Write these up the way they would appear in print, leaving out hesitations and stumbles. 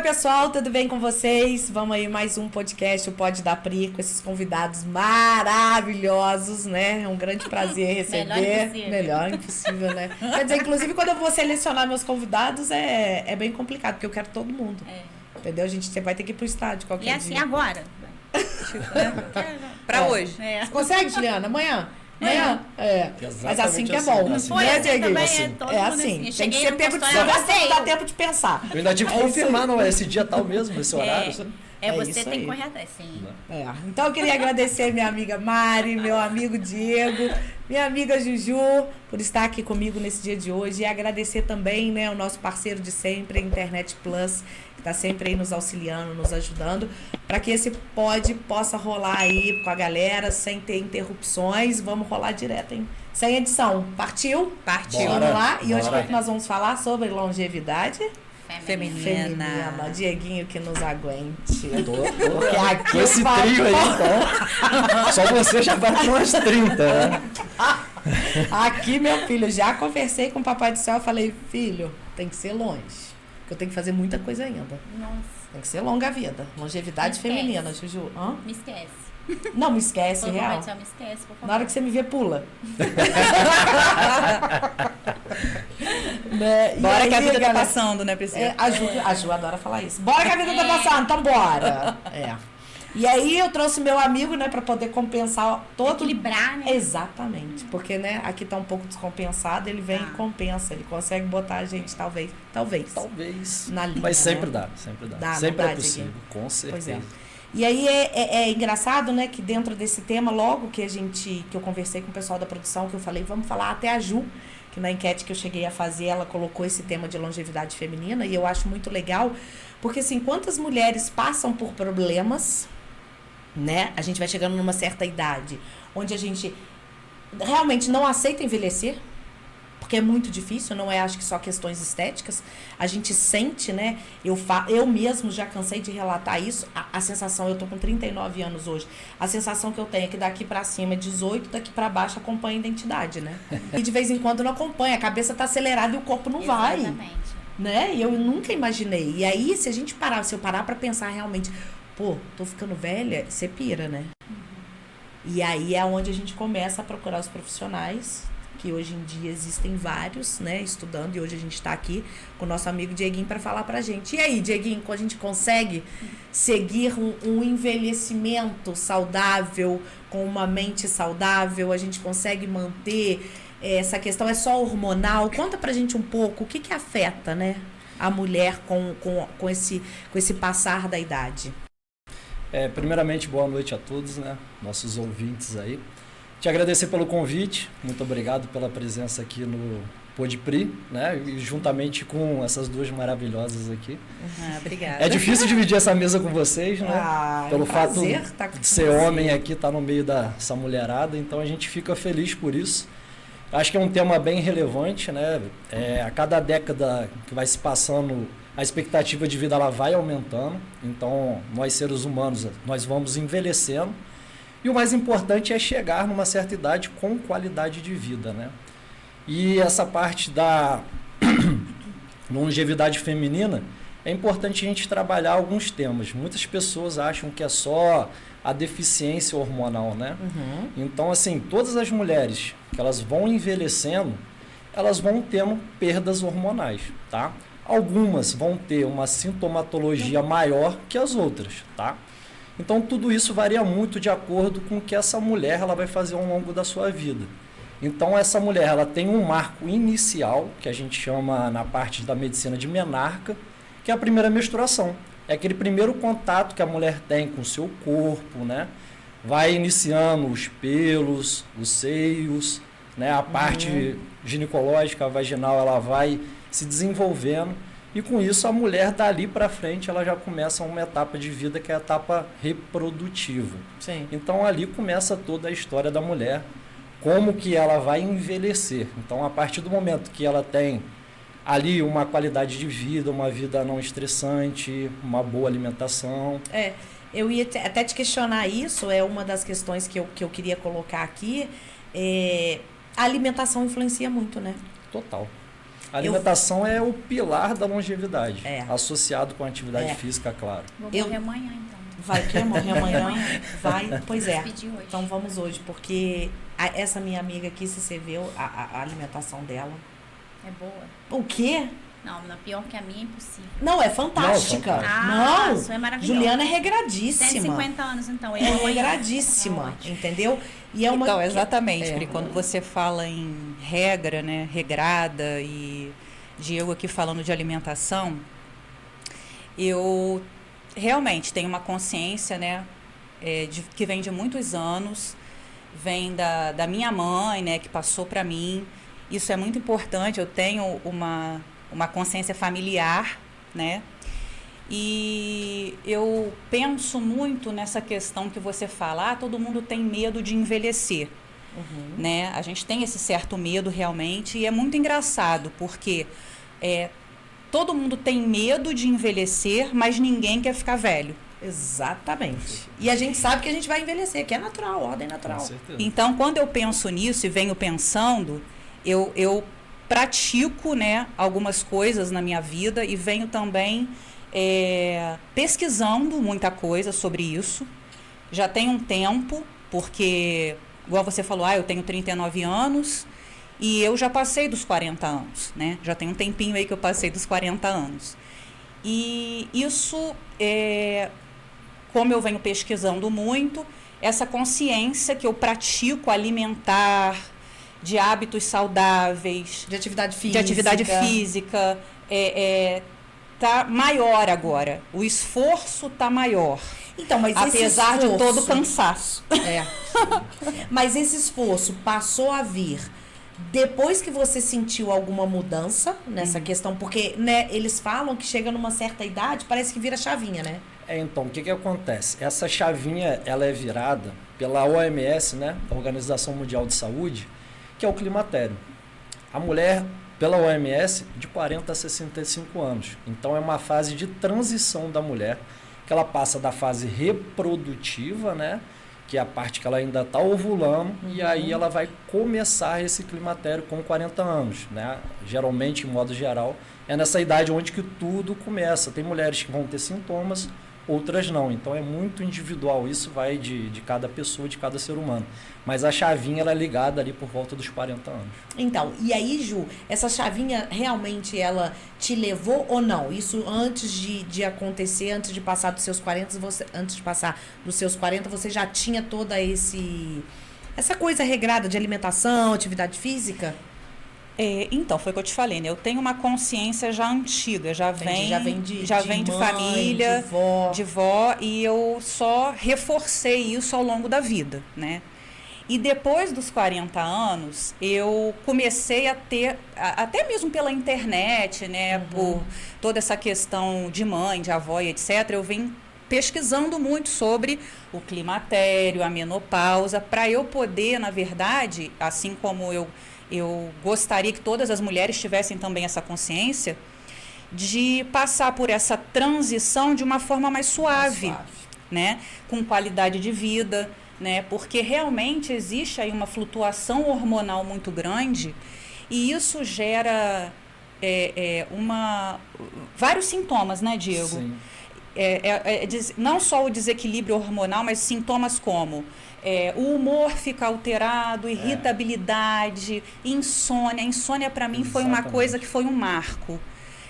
pessoal, tudo bem com vocês? Vamos aí mais um podcast, o Pode Dar Pri, com esses convidados maravilhosos, né? É um grande prazer receber. Melhor impossível, né? Quer dizer, inclusive quando eu vou selecionar meus convidados é bem complicado, porque eu quero todo mundo. Entendeu? A gente vai ter que ir pro estádio qualquer dia. E assim, agora? Pra hoje. Você consegue, Juliana? Amanhã? Amanhã? Mas assim que é bom. Não foi assim também, assim. Tem que ser pego de surpresa, não dá tempo de pensar. Eu ainda tive que confirmar, não é esse dia tal mesmo, esse horário. Você tem que correr atrás, sim. Então eu queria agradecer minha amiga Mari, meu amigo Diego, minha amiga Juju, por estar aqui comigo nesse dia de hoje. E agradecer também, né, o nosso parceiro de sempre, a Internet Plus, que está sempre aí nos auxiliando, nos ajudando, para que esse possa rolar aí com a galera, sem ter interrupções. Vamos rolar direto, hein? Sem edição. Partiu? Partiu. Vamos lá. E hoje nós vamos falar sobre longevidade feminina. Dieguinho que nos aguente. Porque aqui esse trio aí, então. Só você já vai com umas 30, né? Aqui, meu filho, já conversei com o Papai do Céu. Falei, filho, tem que ser longe. Porque eu tenho que fazer muita coisa ainda. Nossa. Tem que ser longa a vida. Longevidade feminina, Juju. Hã? Me esquece. Não, me esquece, real. Me esquece, por favor. Na hora que você me vê, pula. Bora aí, que a vida tá passando, né, Priscila? A Ju adora falar isso. Bora que a vida tá passando, então bora. E aí eu trouxe meu amigo, né, pra poder compensar todo... Equilibrar, né? Exatamente. Porque, né, aqui tá um pouco descompensado, ele vem e compensa. Ele consegue botar a gente, talvez. Na linha, mas sempre né? dá. Sempre é possível, com certeza. Pois é. E aí é engraçado, né, que dentro desse tema, logo que eu conversei com o pessoal da produção, que eu falei, vamos falar até a Ju, que na enquete que eu cheguei a fazer, ela colocou esse tema de longevidade feminina, e eu acho muito legal, porque assim, quantas mulheres passam por problemas, né, a gente vai chegando numa certa idade, onde a gente realmente não aceita envelhecer, porque é muito difícil, não é, acho que só questões estéticas, a gente sente, né, eu mesmo já cansei de relatar isso, a sensação, eu tô com 39 anos hoje, a sensação que eu tenho é que daqui pra cima é 18, daqui pra baixo acompanha a identidade, né, e de vez em quando não acompanha, a cabeça tá acelerada e o corpo não vai, né, e eu nunca imaginei, e aí se eu parar pra pensar realmente, pô, tô ficando velha, você pira, né, e aí é onde a gente começa a procurar os profissionais, que hoje em dia existem vários, né, estudando, e hoje a gente está aqui com o nosso amigo Dieguinho para falar pra gente. E aí, Dieguinho, a gente consegue seguir um envelhecimento saudável, com uma mente saudável, a gente consegue manter essa questão, é só hormonal? Conta pra gente um pouco, o que afeta, né, a mulher com esse passar da idade? Primeiramente, boa noite a todos, né, nossos ouvintes aí. Te agradecer pelo convite, muito obrigado pela presença aqui no Pode Pri, né? E juntamente com essas duas maravilhosas aqui. Obrigada. É difícil dividir essa mesa com vocês, né? Pelo fato de ser homem aqui, estar no meio dessa mulherada, então a gente fica feliz por isso. Acho que é um tema bem relevante, né? A cada década que vai se passando, a expectativa de vida ela vai aumentando, então nós seres humanos, nós vamos envelhecendo. E o mais importante é chegar numa certa idade com qualidade de vida, né? E essa parte da longevidade feminina, é importante a gente trabalhar alguns temas. Muitas pessoas acham que é só a deficiência hormonal, né? Então, assim, todas as mulheres que elas vão envelhecendo, elas vão tendo perdas hormonais, tá? Algumas vão ter uma sintomatologia maior que as outras, tá? Então, tudo isso varia muito de acordo com o que essa mulher ela vai fazer ao longo da sua vida. Então, essa mulher ela tem um marco inicial, que a gente chama na parte da medicina de menarca, que é a primeira menstruação. É aquele primeiro contato que a mulher tem com o seu corpo, né? Vai iniciando os pelos, os seios, né? A parte ginecológica, vaginal, ela vai se desenvolvendo. E com isso a mulher dali para frente ela já começa uma etapa de vida que é a etapa reprodutiva. Sim. Então ali começa toda a história da mulher, como que ela vai envelhecer. Então a partir do momento que ela tem ali uma qualidade de vida, uma vida não estressante, uma boa alimentação. Eu ia até te questionar isso, é uma das questões que eu queria colocar aqui. A alimentação influencia muito, né? Total. A alimentação é o pilar da longevidade, associado com a atividade física, claro. Vou morrer amanhã, então. Vai querer morrer amanhã? Vai? Pois é. Então vamos hoje, porque essa minha amiga aqui, se você viu a alimentação dela. É boa. O quê? Não, pior que a minha é impossível. Não, é fantástica. Não, isso é maravilhoso. Juliana é regradíssima. 150 anos, então. É regradíssima, entendeu? E é uma... Então, exatamente, porque quando você fala em regra, né, regrada, e Diego aqui falando de alimentação, eu realmente tenho uma consciência, né, que vem de muitos anos, vem da minha mãe, né, que passou para mim. Isso é muito importante, eu tenho uma consciência familiar, né? E eu penso muito nessa questão que você fala, todo mundo tem medo de envelhecer, né? A gente tem esse certo medo realmente, e é muito engraçado, porque todo mundo tem medo de envelhecer, mas ninguém quer ficar velho. Exatamente. E a gente sabe que a gente vai envelhecer, que é natural, ordem natural. Com certeza. Então, quando eu penso nisso e venho pensando, eu pratico, né, algumas coisas na minha vida e venho também pesquisando muita coisa sobre isso. Já tem um tempo, porque, igual você falou, eu tenho 39 anos e eu já passei dos 40 anos, né? Já tem um tempinho aí que eu passei dos 40 anos. E isso, como eu venho pesquisando muito, essa consciência que eu pratico alimentar, de hábitos saudáveis, de atividade física, tá maior agora. O esforço tá maior. Então, mas apesar de todo o cansaço. Mas esse esforço passou a vir depois que você sentiu alguma mudança nessa questão, porque, né, eles falam que chega numa certa idade, parece que vira chavinha, né? Então, o que acontece? Essa chavinha, ela é virada pela OMS, né, a Organização Mundial de Saúde, que é o climatério. A mulher, pela OMS, de 40 a 65 anos. Então, é uma fase de transição da mulher, que ela passa da fase reprodutiva, né, que é a parte que ela ainda está ovulando, e aí ela vai começar esse climatério com 40 anos, né? Geralmente, em modo geral, é nessa idade onde que tudo começa. Tem mulheres que vão ter sintomas, outras não. Então, é muito individual. Isso vai de cada pessoa, de cada ser humano. Mas a chavinha, ela é ligada ali por volta dos 40 anos. Então, e aí, Ju, essa chavinha realmente ela te levou ou não? Isso antes de acontecer, antes de passar dos seus 40, você já tinha toda essa coisa regrada de alimentação, atividade física? Então, foi o que eu te falei, né? Eu tenho uma consciência já antiga, já vem de mãe, família, de vó, e eu só reforcei isso ao longo da vida, né? E depois dos 40 anos, eu comecei a ter, até mesmo pela internet, né? Por toda essa questão de mãe, de avó e etc., eu venho pesquisando muito sobre o climatério, a menopausa, para eu poder, na verdade, assim como eu gostaria que todas as mulheres tivessem também essa consciência de passar por essa transição de uma forma mais suave, né? Com qualidade de vida, né? Porque realmente existe aí uma flutuação hormonal muito grande e isso gera vários sintomas, né, Diego? Sim. Não só o desequilíbrio hormonal, mas sintomas como o humor fica alterado, irritabilidade, insônia. Insônia para mim foi uma coisa que foi um marco.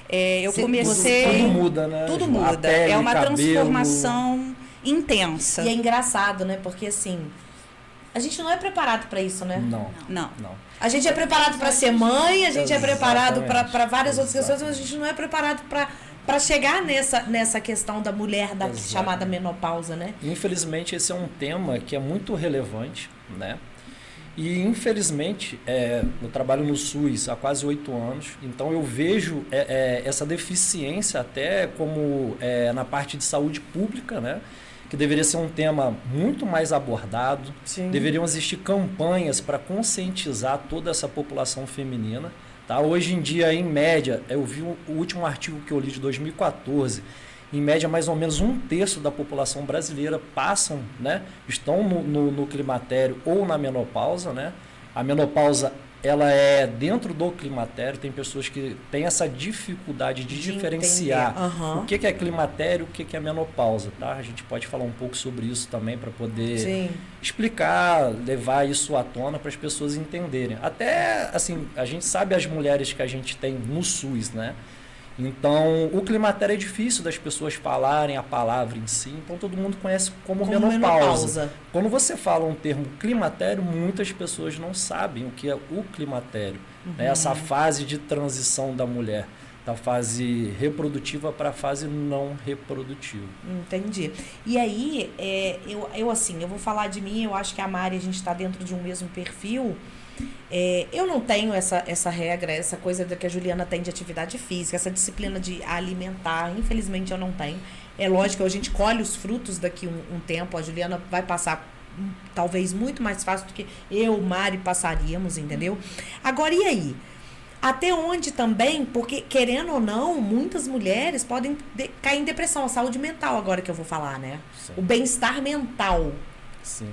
Eu comecei... Tudo muda, né? Tudo muda. Pele, é uma cabelo. Transformação intensa. E é engraçado, né? Porque assim, a gente não é preparado para isso, né? Não. A gente é preparado para ser mãe, a gente é preparado para várias outras questões, mas a gente não é preparado para chegar nessa questão da mulher chamada menopausa, né? Infelizmente, esse é um tema que é muito relevante, né? E, infelizmente, eu trabalho no SUS há quase 8 anos, então eu vejo essa deficiência até como na parte de saúde pública, né? Que deveria ser um tema muito mais abordado. Sim. Deveriam existir campanhas para conscientizar toda essa população feminina. Tá? Hoje em dia, em média, eu vi o último artigo que eu li de 2014, em média, mais ou menos 1/3 da população brasileira passam, né, estão no climatério ou na menopausa. Né? A menopausa ela é dentro do climatério, tem pessoas que têm essa dificuldade de diferenciar o que é climatério, o que é menopausa, tá? A gente pode falar um pouco sobre isso também para poder explicar, levar isso à tona para as pessoas entenderem. Até, assim, a gente sabe as mulheres que a gente tem no SUS, né? Então, o climatério é difícil das pessoas falarem a palavra em si, então todo mundo conhece como menopausa. Quando você fala um termo climatério, muitas pessoas não sabem o que é o climatério. Né? Essa fase de transição da mulher, da fase reprodutiva para a fase não reprodutiva. Entendi. E aí, eu vou falar de mim, eu acho que a Mari, a gente está dentro de um mesmo perfil. Eu não tenho essa regra, essa coisa que a Juliana tem de atividade física, essa disciplina de alimentar, infelizmente eu não tenho. É lógico que a gente colhe os frutos daqui um tempo, a Juliana vai passar talvez muito mais fácil do que eu, Mari, passaríamos, entendeu? Agora, e aí? Até onde também, porque querendo ou não, muitas mulheres podem cair em depressão, a saúde mental agora que eu vou falar, né? Sim. O bem-estar mental. Sim.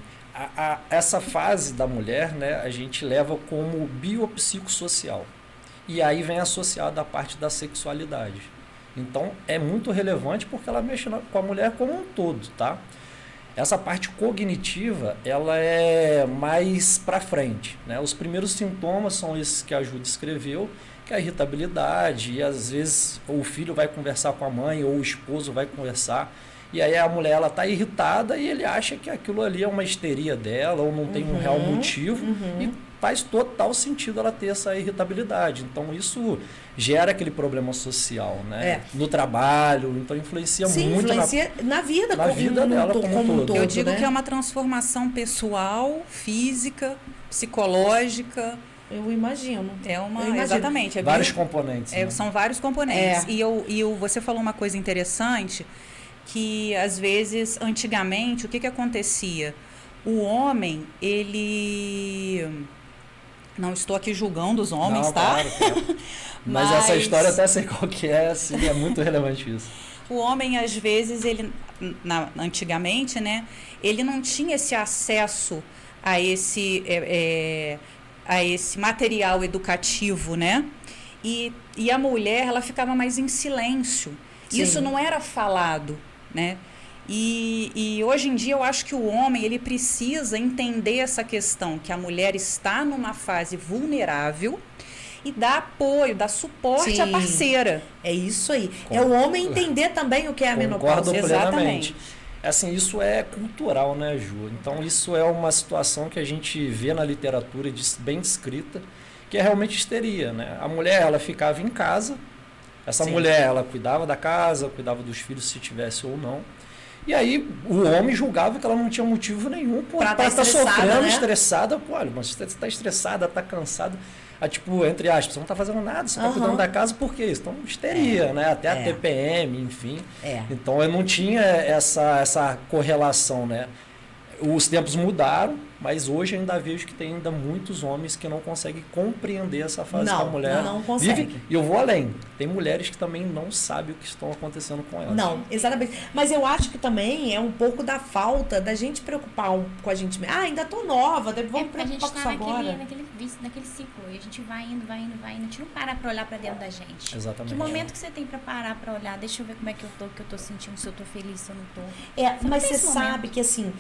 Essa fase da mulher, né, a gente leva como biopsicossocial. E aí vem associada a parte da sexualidade. Então, é muito relevante porque ela mexe com a mulher como um todo, tá? Essa parte cognitiva, ela é mais para frente, né? Os primeiros sintomas são esses que a Ju descreveu, que é a irritabilidade, e às vezes o filho vai conversar com a mãe ou o esposo vai conversar. E aí a mulher, ela tá irritada e ele acha que aquilo ali é uma histeria dela ou não tem um real motivo. E faz total sentido ela ter essa irritabilidade. Então, isso gera aquele problema social, né? No trabalho, então influencia muito na vida dela como um todo. Eu digo que é uma transformação pessoal, física, psicológica. Eu imagino. Exatamente. Vários componentes. Né? São vários componentes. E você falou uma coisa interessante, que às vezes, antigamente, o que acontecia? O homem, ele... Não estou aqui julgando os homens, tá? Claro. Mas essa história até sei qual que é, assim, é muito relevante isso. O homem, às vezes, antigamente, né? Ele não tinha esse acesso a esse material educativo, né? E a mulher, ela ficava mais em silêncio. Sim. Isso não era falado, né? E hoje em dia eu acho que o homem, ele precisa entender essa questão, que a mulher está numa fase vulnerável e dar apoio, dar suporte à parceira. É isso aí. É o homem entender também o que é a menopausa. Exatamente. Assim, isso é cultural, né, Ju? Então, isso é uma situação que a gente vê na literatura bem descrita, que é realmente histeria, né? A mulher, ela ficava em casa, essa mulher, ela cuidava da casa, cuidava dos filhos, se tivesse ou não. E aí o homem julgava que ela não tinha motivo nenhum para estar sofrendo, né? Estressada. Pô, olha, mas você está estressada, está cansada. Tipo, entre aspas, você não está fazendo nada, você está cuidando da casa, por quê? Então, histeria, né? Até a TPM, enfim. Então, eu não tinha essa correlação, né? Os tempos mudaram, mas hoje ainda vejo que tem ainda muitos homens que não conseguem compreender essa fase que a mulher não consegue. vive. E eu vou além. Tem mulheres que também não sabem o que estão acontecendo com elas. Não, exatamente. Mas eu acho que também é um pouco da falta da gente preocupar com a gente mesmo. Ainda tô nova, vamos preocupar com isso agora. Naquele ciclo. E a gente vai indo. A gente não para pra olhar pra dentro da gente. Exatamente. Que momento que você tem pra parar pra olhar? Deixa eu ver como é que eu tô, o que eu tô sentindo, se eu tô feliz, se eu não tô. Mas você sabe que assim,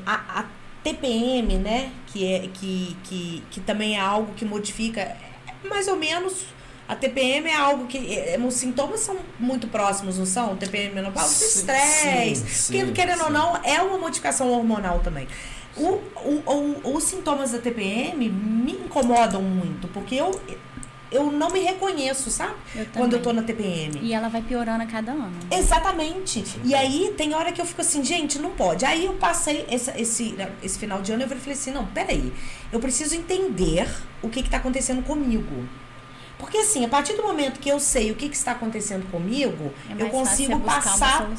a TPM, né, que também é algo que modifica, mais ou menos, a TPM é algo que, os sintomas são muito próximos, não são? TPM, menopausa, estresse, querendo ou não, é uma modificação hormonal também. Os sintomas da TPM me incomodam muito, porque eu não me reconheço, sabe? Quando eu tô na TPM. E ela vai piorando a cada ano. Exatamente. E aí, tem hora que eu fico assim, gente, não pode. Aí eu passei esse final de ano, eu falei assim, não, peraí. Eu preciso entender o que tá acontecendo comigo. Porque assim, a partir do momento que eu sei o que está acontecendo comigo, eu consigo passar...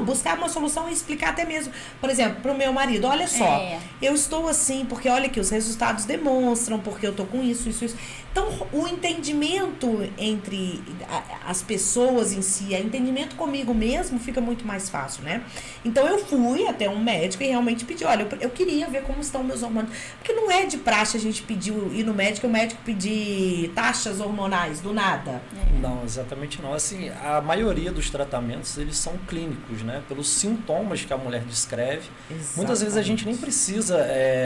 buscar uma solução e explicar até mesmo. Por exemplo, para o meu marido, olha só, eu estou assim, porque olha que os resultados demonstram, porque eu estou com isso. Então, o entendimento entre as pessoas em si, o entendimento comigo mesmo fica muito mais fácil, né? Então, eu fui até um médico e realmente pedi, olha, eu queria ver como estão meus hormônios. Porque não é de praxe a gente ir no médico e o médico pedir taxas hormonais do nada. Não, exatamente não. Assim, a maioria dos tratamentos, eles são clínicos, né? Pelos sintomas que a mulher descreve. Exatamente. Muitas vezes a gente nem precisa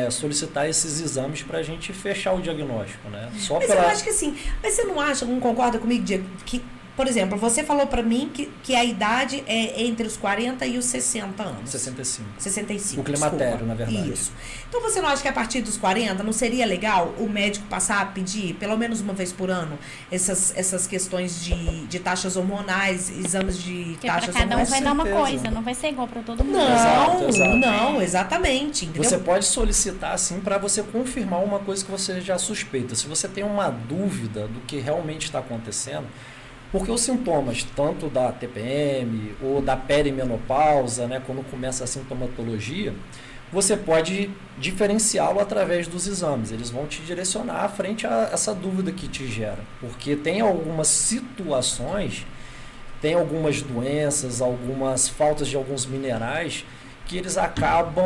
solicitar esses exames para a gente fechar o diagnóstico, né? Só eu acho que assim, mas você não acha, não concorda comigo, Diego, que, por exemplo, você falou pra mim que a idade é entre os 40 e os 60 anos. 65. O climatério, na verdade. Isso. Então você não acha que a partir dos 40 não seria legal o médico passar a pedir, pelo menos uma vez por ano, essas questões de taxas hormonais, exames de taxas hormonais? Cada um vai dar uma coisa, não vai ser igual pra todo mundo. Não, exatamente. Entendeu? Você pode solicitar, assim, para você confirmar uma coisa que você já suspeita. Se você tem uma dúvida do que realmente está acontecendo, porque os sintomas, tanto da TPM ou da perimenopausa, né, quando começa a sintomatologia, você pode diferenciá-lo através dos exames. Eles vão te direcionar frente a essa dúvida que te gera. Porque tem algumas situações, tem algumas doenças, algumas faltas de alguns minerais que eles acabam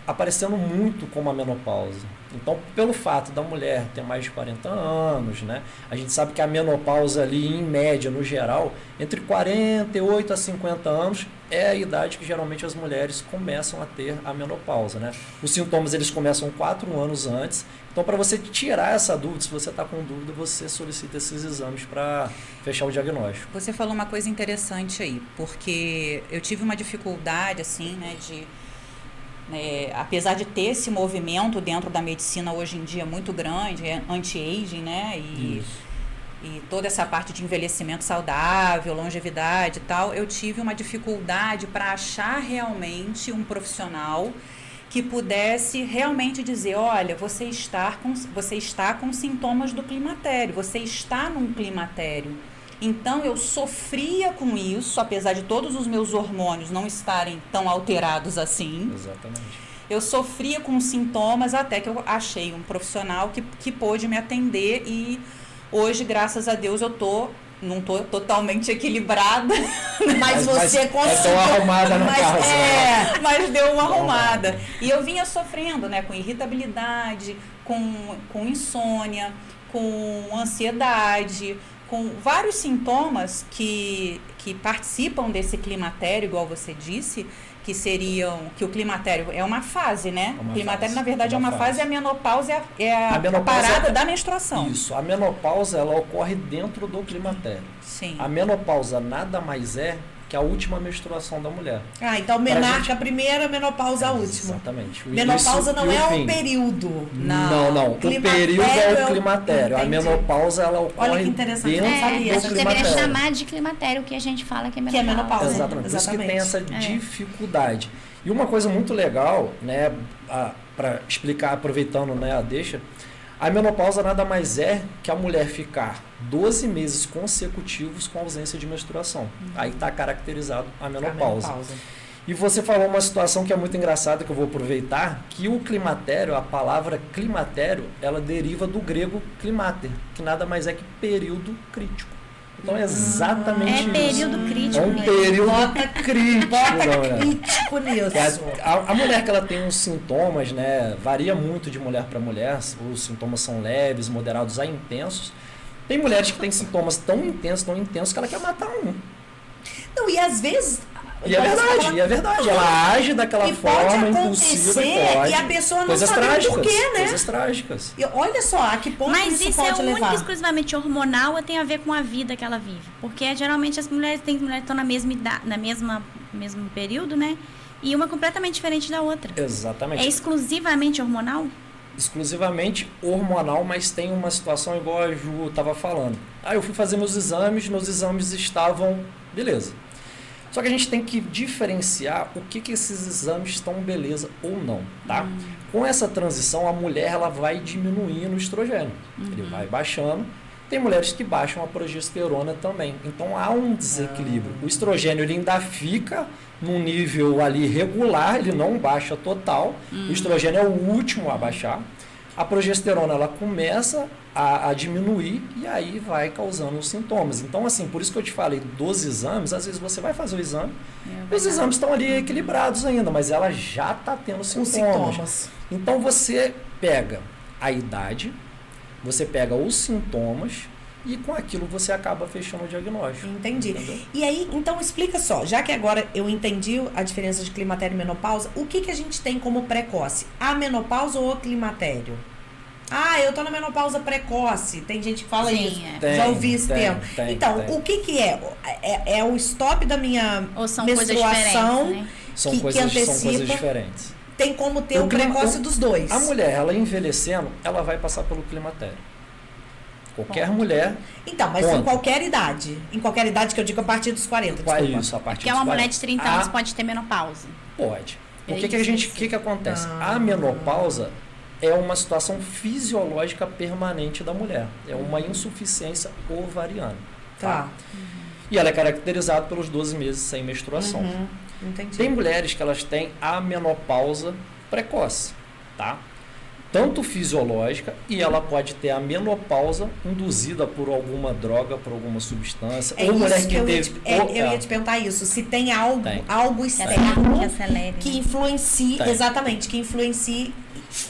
aparecendo muito como a menopausa. Então, pelo fato da mulher ter mais de 40 anos, né, a gente sabe que a menopausa ali, em média, no geral, entre 48 a 50 anos, é a idade que geralmente as mulheres começam a ter a menopausa, né? Os sintomas, eles começam 4 anos antes. Então, para você tirar essa dúvida, se você está com dúvida, você solicita esses exames para fechar o diagnóstico. Você falou uma coisa interessante aí, porque eu tive uma dificuldade, assim, né, apesar de ter esse movimento dentro da medicina hoje em dia muito grande, anti-aging, né, e toda essa parte de envelhecimento saudável, longevidade e tal, eu tive uma dificuldade para achar realmente um profissional que pudesse realmente dizer, olha, você está com sintomas do climatério, você está num climatério. Então, eu sofria com isso, apesar de todos os meus hormônios não estarem tão alterados assim. Exatamente. Eu sofria com sintomas até que eu achei um profissional que pôde me atender e hoje, graças a Deus, não tô totalmente equilibrada, mas você conseguiu. Deu uma arrumada na casa. Mas deu uma arrumada. E eu vinha sofrendo, né, com irritabilidade, com insônia, com ansiedade, com vários sintomas que participam desse climatério, igual você disse, que o climatério é uma fase, né? O climatério, na verdade, é uma fase, e a menopausa é a parada da menstruação. Isso, a menopausa, ela ocorre dentro do climatério. Sim. A menopausa nada mais é que a última menstruação da mulher. Então menarca a primeira, menopausa a última. Exatamente. Menopausa não é um período. Não. O período é o climatério. A menopausa, ela ocorre. Olha que interessante. A gente deveria chamar de climatério o que a gente fala que é menopausa. Exatamente. Por isso que tem essa dificuldade. E uma coisa muito legal, né, para explicar, aproveitando, né, a deixa, a menopausa nada mais é que a mulher ficar 12 meses consecutivos com ausência de menstruação. Aí está caracterizado a menopausa. E você falou uma situação que é muito engraçada, que eu vou aproveitar, que o climatério, a palavra climatério, ela deriva do grego climater, que nada mais é que período crítico. Então é exatamente isso. É período crítico. É um período crítico. Bota crítico nisso. A mulher que ela tem uns sintomas, né, varia muito de mulher para mulher. Os sintomas são leves, moderados a intensos. Tem mulheres que têm sintomas tão intensos que ela quer matar um. Não, e às vezes... E é verdade. Ela age daquela forma impulsiva e a pessoa não sabe por quê, né? Coisas trágicas. E olha só, a que ponto Mas isso isso pode é levar. único exclusivamente hormonal ou tem a ver com a vida que ela vive? Porque geralmente as mulheres que estão na mesma idade, mesmo período, né? E uma completamente diferente da outra. Exatamente. É exclusivamente hormonal? Exclusivamente hormonal, mas tem uma situação igual a Ju estava falando. Eu fui fazer meus exames estavam beleza. Só que a gente tem que diferenciar o que esses exames estão beleza ou não, tá? Com essa transição, a mulher ela vai diminuindo o estrogênio. Ele vai baixando Tem mulheres que baixam a progesterona também. Então há um desequilíbrio. O estrogênio ele ainda fica num nível ali regular, ele não baixa total. O estrogênio é o último a baixar. A progesterona ela começa a diminuir e aí vai causando os sintomas. Então, assim, por isso que eu te falei dos exames, às vezes você vai fazer o exame, os exames estão ali equilibrados ainda, mas ela já está tendo sintomas. Então, você pega a idade, você pega os sintomas e com aquilo você acaba fechando o diagnóstico. Entendi. Entendeu? E aí, então explica só, já que agora eu entendi a diferença de climatério e menopausa, o que a gente tem como precoce? A menopausa ou o climatério? Ah, eu tô na menopausa precoce. Tem gente que fala isso. Já ouvi esse termo. Então, o que é? É o stop da minha menstruação né? São coisas diferentes. Tem como ter o precoce dos dois. A mulher, ela envelhecendo, ela vai passar pelo climatério. Qualquer mulher. Então, mas em qualquer idade. Em qualquer idade que eu digo a partir dos 40. Isso, a partir dos 40. Porque uma mulher de 30 anos pode ter menopausa. Pode. O que acontece? A menopausa é uma situação fisiológica permanente da mulher. É uma insuficiência ovariana. Tá? E ela é caracterizada pelos 12 meses sem menstruação. Entendi. Tem mulheres que elas têm a menopausa precoce, tá? Tanto fisiológica, e ela pode ter a menopausa induzida por alguma droga, por alguma substância. Ou mulher que teve... eu ia te perguntar isso. Se tem algo externo que influencie, exatamente, que influencie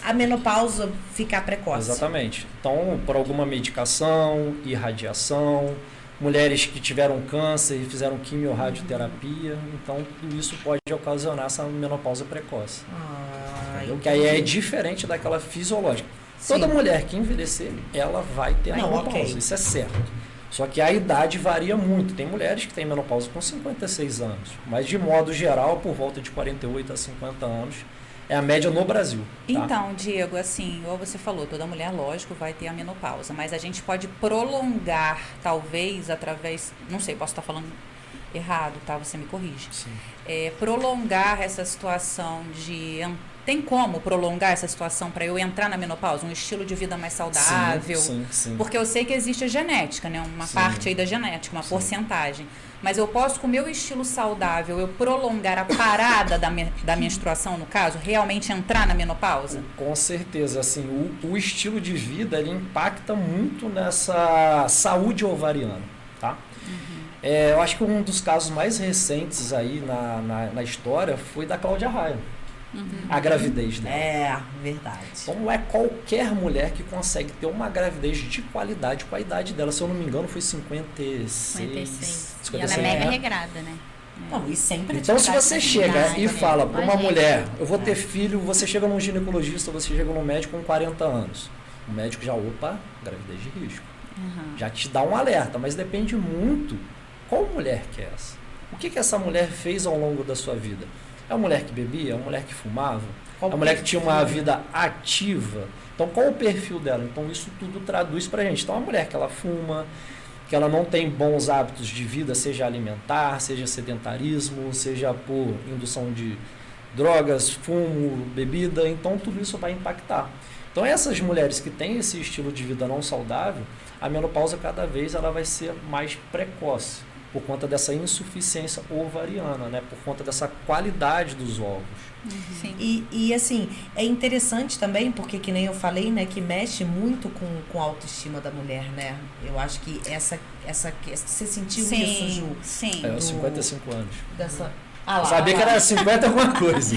a menopausa ficar precoce. Exatamente. Então, por alguma medicação, irradiação, mulheres que tiveram câncer e fizeram quimio-radioterapia, então tudo isso pode ocasionar essa menopausa precoce. Que aí é diferente daquela fisiológica. Sim. Toda mulher que envelhecer, ela vai ter a menopausa, isso é certo. Só que a idade varia muito. Tem mulheres que têm menopausa com 56 anos, mas de modo geral, por volta de 48 a 50 anos, é a média no Brasil. Tá? Então, Diego, assim, igual você falou, toda mulher, lógico, vai ter a menopausa, mas a gente pode prolongar, talvez, através, não sei, posso estar falando errado, tá? Você me corrige. Sim. Prolongar essa situação de... Tem como prolongar essa situação para eu entrar na menopausa? Um estilo de vida mais saudável? Sim. Porque eu sei que existe a genética, né? Uma parte aí da genética, uma porcentagem. Mas eu posso, com o meu estilo saudável, eu prolongar a parada da menstruação, no caso, realmente entrar na menopausa? Com certeza. Assim, o estilo de vida, ele impacta muito nessa saúde ovariana, tá? Eu acho que um dos casos mais recentes aí na história foi da Cláudia Raia. A gravidez dela. Verdade. Então não é qualquer mulher que consegue ter uma gravidez de qualidade com a idade dela. Se eu não me engano, foi 56. E ela é mega regrada, né? Não, e sempre. Então, se você chega e fala para uma mulher, eu vou ter filho, você chega num ginecologista, você chega num médico com 40 anos. O médico já, gravidez de risco. Já te dá um alerta, mas depende muito qual mulher que é essa. O que essa mulher fez ao longo da sua vida? É uma mulher que bebia? É uma mulher que fumava? É uma mulher que tinha uma vida ativa? Então, qual o perfil dela? Então, isso tudo traduz pra gente. Então, a mulher que ela fuma, que ela não tem bons hábitos de vida, seja alimentar, seja sedentarismo, seja por indução de drogas, fumo, bebida, então tudo isso vai impactar. Então, essas mulheres que têm esse estilo de vida não saudável, a menopausa cada vez ela vai ser mais precoce, por conta dessa insuficiência ovariana, né? Por conta dessa qualidade dos óvulos. Sim. E assim, é interessante também, porque que nem eu falei, né? Que mexe muito com a autoestima da mulher, né? Eu acho que essa você sentiu isso, Ju? Sim. Aos 55 anos. Sabia que era 50 alguma coisa.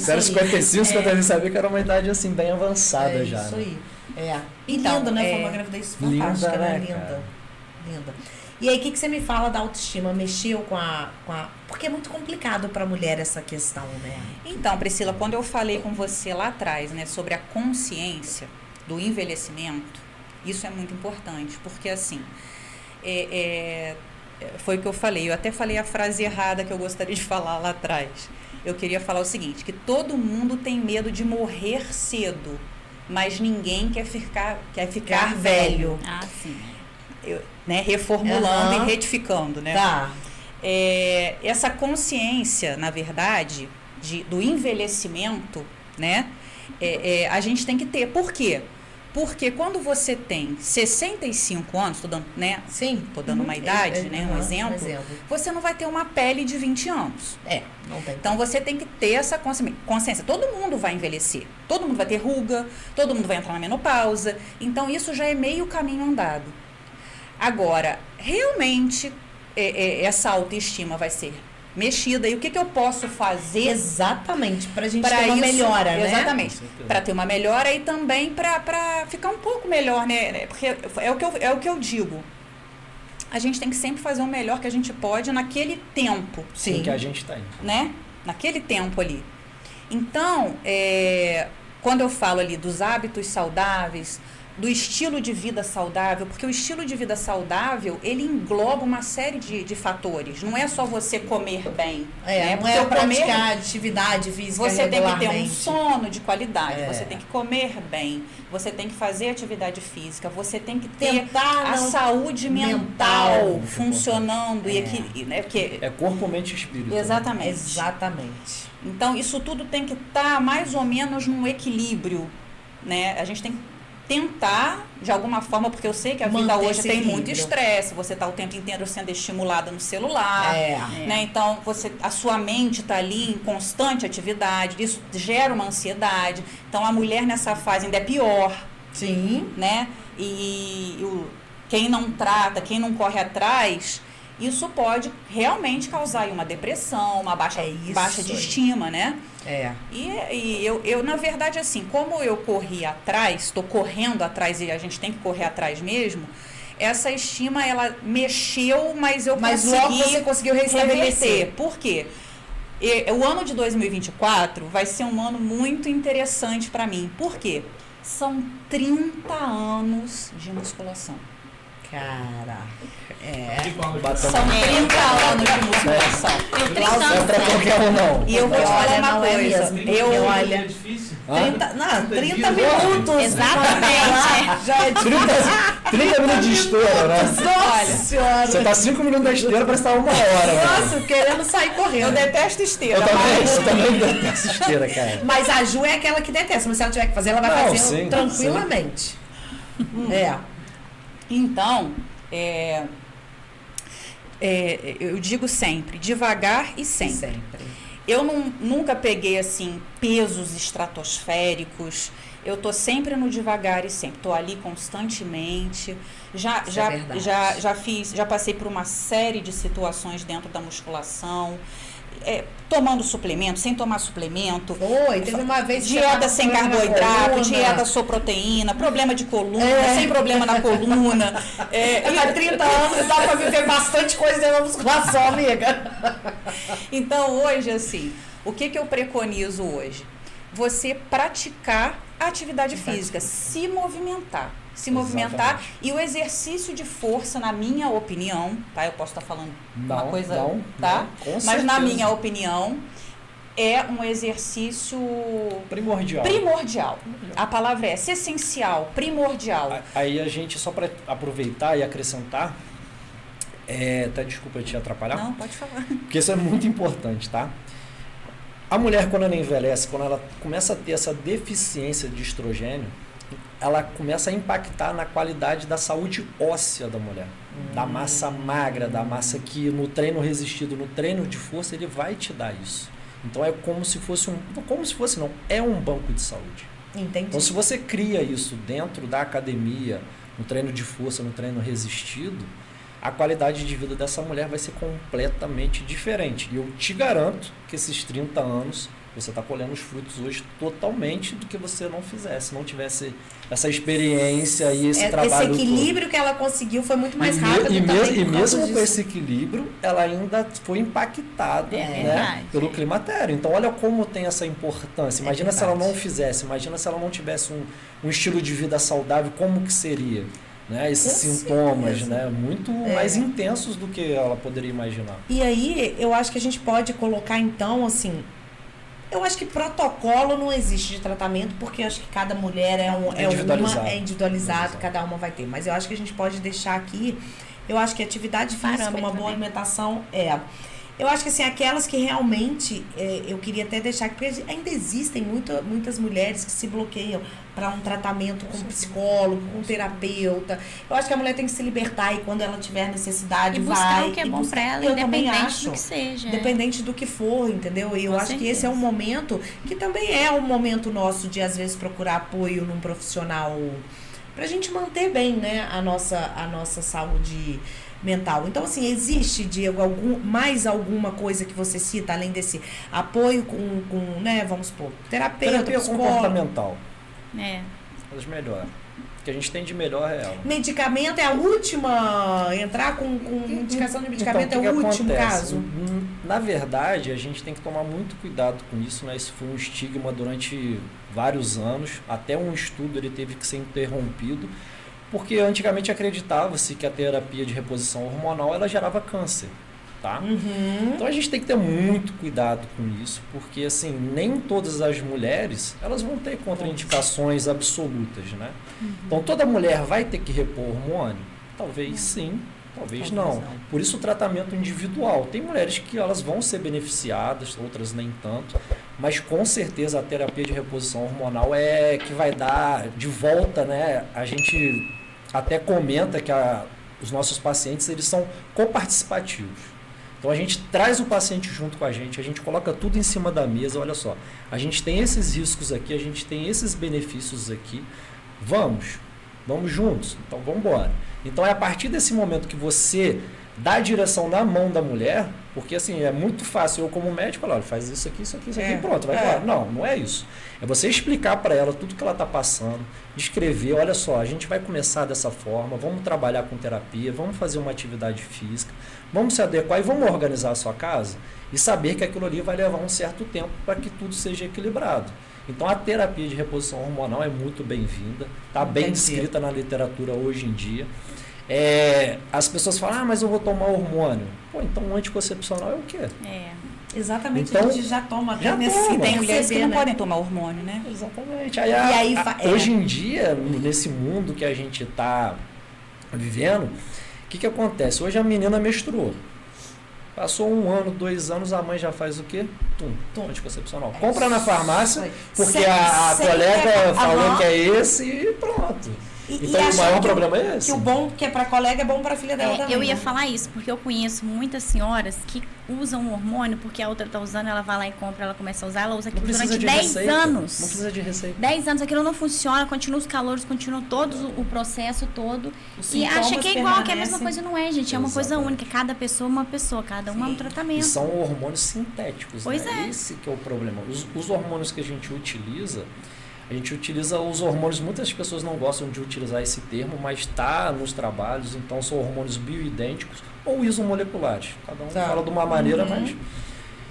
Era 55, 50 sabia que era uma idade assim, bem avançada já. Isso aí. E então, linda, né? Foi uma gravidez fantástica, né? Linda. E aí, o que você me fala da autoestima? Mexeu com a... Porque é muito complicado para a mulher essa questão, né? Então, Priscila, quando eu falei com você lá atrás, né, sobre a consciência do envelhecimento, isso é muito importante, porque assim, foi o que eu falei, eu até falei a frase errada que eu gostaria de falar lá atrás. Eu queria falar o seguinte, que todo mundo tem medo de morrer cedo, mas ninguém quer ficar velho. Ah, sim. Reformulando e retificando, né? Tá. Essa consciência, na verdade, do envelhecimento, né? A gente tem que ter. Por quê? Porque quando você tem 65 anos, tô dando, né? Sim. Tô dando uma idade, né? Um exemplo. Você não vai ter uma pele de 20 anos. Não tem. Então você tem que ter essa consciência. Todo mundo vai envelhecer. Todo mundo vai ter ruga, todo mundo vai entrar na menopausa. Então isso já é meio caminho andado. Agora, realmente, essa autoestima vai ser mexida. E o que eu posso fazer? Exatamente, pra gente ter uma melhora, né? Exatamente. Para ter uma melhora e também para ficar um pouco melhor, né? Porque é o que eu digo. A gente tem que sempre fazer o melhor que a gente pode naquele tempo. Sim. Que a gente tá indo. Né? Naquele tempo ali. Então, quando eu falo ali dos hábitos saudáveis, do estilo de vida saudável, porque o estilo de vida saudável, ele engloba uma série de fatores. Não é só você comer bem. Não é praticar atividade física você tem que ter um sono de qualidade, você tem que comer bem, você tem que fazer atividade física, você tem que ter a saúde mental funcionando. É corpo, mente e espírito. Exatamente. Né? Exatamente. Então, isso tudo tem que estar mais ou menos num equilíbrio, né? A gente tem que tentar, de alguma forma, porque eu sei que a vida hoje tem muito estresse, você está o tempo inteiro sendo estimulada no celular, né? Então, a sua mente está ali em constante atividade, isso gera uma ansiedade. Então, a mulher nessa fase ainda é pior. Sim. Né? Quem não trata, quem não corre atrás, isso pode realmente causar uma depressão, uma baixa de estima, né? E eu, na verdade, assim, como eu corri atrás, estou correndo atrás e a gente tem que correr atrás mesmo, essa estima, ela mexeu, mas logo você conseguiu restabelecer. Por quê? O ano de 2024 vai ser um ano muito interessante para mim. Por quê? São 30 anos de musculação. Caraca. São 30 anos de musculação. Não é pra qualquer um, não. E eu vou te falar uma coisa. É difícil. 30 minutos. Exatamente. Já é 30 minutos de esteira, né? Nossa senhora. Você tá 5 minutos da esteira, parece que tá 1 hora. Nossa, querendo sair correndo. Eu detesto esteira. Eu também detesto esteira, cara. Mas a Ju é aquela que detesta. Mas se ela tiver que fazer, ela vai fazer tranquilamente. Então, eu digo sempre, devagar e sempre. Eu nunca peguei, assim, pesos estratosféricos. Eu tô sempre no devagar e sempre. Tô ali constantemente. Já passei por uma série de situações dentro da musculação. Tomando suplemento, sem tomar suplemento. Teve uma vez dieta sem carboidrato, dieta só proteína, problema de coluna, sem problema na coluna. Há 30 anos dá pra viver bastante coisa dentro da musculação, amiga. Então, hoje, assim, o que eu preconizo hoje? Você praticar a atividade física, se movimentar. E o exercício de força, na minha opinião, tá? Eu posso estar falando uma coisa, tá? Mas na minha opinião, é um exercício primordial. A palavra é essencial, primordial. Aí a gente, só para aproveitar e acrescentar, até desculpa te atrapalhar. Não, pode falar. Porque isso é muito importante, tá? A mulher, quando ela envelhece, quando ela começa a ter essa deficiência de estrogênio, ela começa a impactar na qualidade da saúde óssea da mulher. Da massa magra, da massa que no treino resistido, no treino de força, ele vai te dar isso. Então é como se fosse é um banco de saúde. Entendi. Então se você cria isso dentro da academia, no treino de força, no treino resistido, a qualidade de vida dessa mulher vai ser completamente diferente. E eu te garanto que esses 30 anos você está colhendo os frutos hoje totalmente do que você não fizesse, não tivesse essa experiência e esse trabalho. Esse equilíbrio que ela conseguiu foi muito mais rápido. E mesmo com esse equilíbrio, ela ainda foi impactada pelo climatério. Então, olha como tem essa importância. Imagina se ela não fizesse, imagina se ela não tivesse um estilo de vida saudável, como que seria? Né? Esses sintomas, né? Muito mais intensos do que ela poderia imaginar. E aí, eu acho que a gente pode colocar, então, assim... Eu acho que protocolo não existe de tratamento, porque eu acho que cada mulher é individualizado, cada uma vai ter. Mas eu acho que a gente pode deixar aqui, eu acho que atividade física, uma boa alimentação Eu acho que assim, aquelas que realmente, eu queria até deixar, porque ainda existem muitas mulheres que se bloqueiam para um tratamento com psicólogo, com terapeuta. Eu acho que a mulher tem que se libertar e quando ela tiver necessidade, e vai. O que é bom para ela, eu também independente acho, do que seja. Independente do que for, entendeu? E eu acho que esse é um momento que também é um momento nosso de, às vezes, procurar apoio num profissional pra gente manter bem, né, a nossa saúde mental. Então, assim, existe, Diego, mais alguma coisa que você cita, além desse apoio com né, vamos supor, terapia comportamental. As melhores. O que a gente tem de melhor é ela. Medicamento é a última, entrar com indicação de medicamento então, é o último caso? Na verdade, a gente tem que tomar muito cuidado com isso, né? Isso foi um estigma durante vários anos, até um estudo ele teve que ser interrompido, porque antigamente acreditava-se que a terapia de reposição hormonal ela gerava câncer, tá? Então a gente tem que ter muito cuidado com isso, porque assim, nem todas as mulheres elas vão ter contraindicações absolutas, né? Então toda mulher vai ter que repor hormônio? Talvez sim, talvez não. Por isso o tratamento individual. Tem mulheres que elas vão ser beneficiadas, outras nem tanto, mas com certeza a terapia de reposição hormonal é que vai dar de volta, né? A gente até comenta que os nossos pacientes eles são coparticipativos. Então a gente traz o paciente junto com a gente coloca tudo em cima da mesa, olha só, a gente tem esses riscos aqui, a gente tem esses benefícios aqui, vamos juntos, então vamos embora. Então é a partir desse momento que você dá a direção na mão da mulher, porque assim, é muito fácil eu como médico falar, olha, faz isso aqui, pronto, vai embora. Não é isso. É você explicar para ela tudo que ela está passando, descrever, olha só, a gente vai começar dessa forma, vamos trabalhar com terapia, vamos fazer uma atividade física, vamos se adequar e vamos organizar a sua casa e saber que aquilo ali vai levar um certo tempo para que tudo seja equilibrado. Então a terapia de reposição hormonal é muito bem-vinda, está bem descrita na literatura hoje em dia. As pessoas falam, mas eu vou tomar hormônio. Pô, então o anticoncepcional é o quê? Exatamente, então, a gente já toma. Tem mulheres que não podem tomar hormônio, né? Exatamente. Hoje em dia, nesse mundo que a gente está vivendo, o que acontece? Hoje a menina menstruou. Passou 1 ano, 2 anos, a mãe já faz o quê? Anticoncepcional. Compra na farmácia, porque a colega falou que é esse e pronto. Então o maior problema é esse. Que o bom que é para a colega é bom para a filha dela também. Eu ia falar isso, porque eu conheço muitas senhoras que usam o hormônio, porque a outra está usando, ela vai lá e compra, ela começa a usar, ela usa aquilo durante 10 anos. Não precisa de receita. 10 anos, aquilo não funciona, continua os calores, continua todo o processo todo. E acha que é igual, que é a mesma coisa, não é, gente. É uma coisa única. Cada pessoa é uma pessoa, cada uma é um tratamento. E são hormônios sintéticos, pois né? Esse que é o problema. Os hormônios que a gente utiliza os hormônios, muitas pessoas não gostam de utilizar esse termo, mas está nos trabalhos, então são hormônios bioidênticos ou isomoleculares. Cada um fala de uma maneira, mas...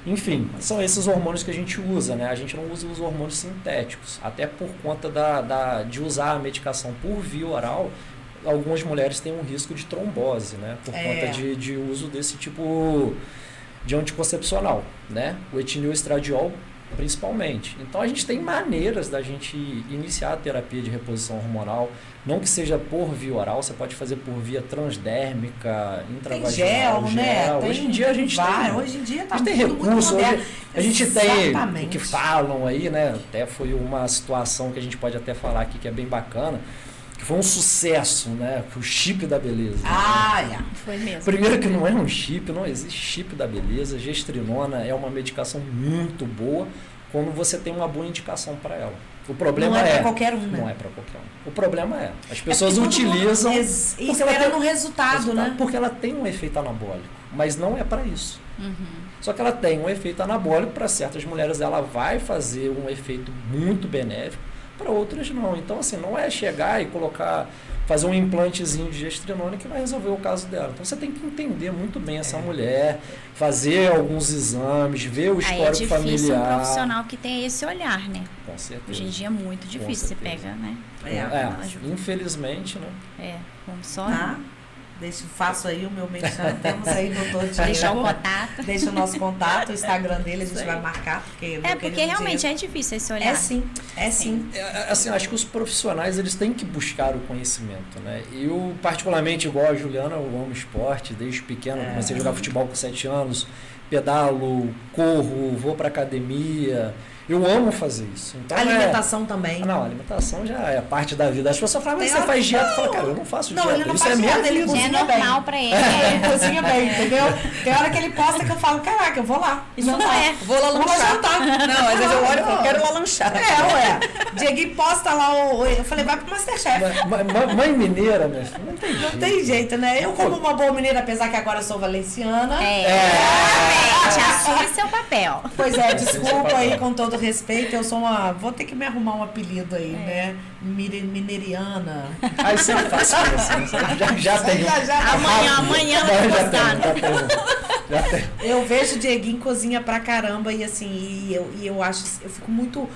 Enfim, são esses hormônios que a gente usa, né? A gente não usa os hormônios sintéticos, até por conta de usar a medicação por via oral, algumas mulheres têm um risco de trombose, né? Por conta de uso desse tipo de anticoncepcional, né? O etinil estradiol, principalmente. Então a gente tem maneiras da gente iniciar a terapia de reposição hormonal, não que seja por via oral, você pode fazer por via transdérmica, intravaginal, gel, né? Hoje em dia a gente tem recurso, a gente tem o que falam aí, né? Até foi uma situação que a gente pode até falar aqui que é bem bacana, que foi um sucesso, né? O chip da beleza. Foi mesmo. Primeiro que não é um chip, não existe chip da beleza. Gestrinona é uma medicação muito boa quando você tem uma boa indicação para ela. O problema não é para qualquer um, né? Não é para qualquer um. O problema as pessoas utilizam esperando um resultado, né? Porque ela tem um efeito anabólico, mas não é para isso. Só que ela tem um efeito anabólico, para certas mulheres ela vai fazer um efeito muito benéfico, para outras não. Então, assim, não é chegar e fazer um implantezinho de gestrinona que vai resolver o caso dela. Então, você tem que entender muito bem essa mulher, fazer alguns exames, ver o histórico familiar. É difícil um profissional que tem esse olhar, né? Com certeza. Hoje em dia é muito difícil, você pega, né? Infelizmente, né? Vamos só... Faço aí o meu merchan. Temos aí o doutor Diego. Deixa o contato. Deixa o nosso contato, o Instagram dele, a gente vai marcar. Porque realmente é difícil esse olhar. É sim. Assim, acho que os profissionais, eles têm que buscar o conhecimento, né? Eu, particularmente, igual a Juliana, eu amo esporte. Desde pequeno, comecei a jogar futebol com 7 anos. pedalo, corro, vou pra academia. Eu amo fazer isso. Então, alimentação também. Não, a alimentação já é parte da vida. As pessoas falam, mas você faz dieta? Eu falo, cara, eu não faço dieta. Ele não isso faz é dieta, minha ele vida. cozinha é normal bem. pra ele. Ele cozinha bem, entendeu? Tem hora que ele posta que eu falo, caraca, eu vou lá. Isso não é. Vou lá lanchar. Jantar. Não, às vezes eu olho e falo, quero lá lanchar. Dieguinho posta lá eu falei, vai pro Masterchef. Mãe mineira, né? Não tem jeito. Não tem jeito, né? Eu como uma boa mineira, apesar que agora eu sou valenciana. Assume seu papel. Pois é, desculpa aí, com todo respeito, eu sou vou ter que me arrumar um apelido aí, né? Mineiriana. Aí você faz isso, já tem. Amanhã vai postar. Já tem. Eu vejo o Dieguinho cozinha pra caramba e assim, eu fico muito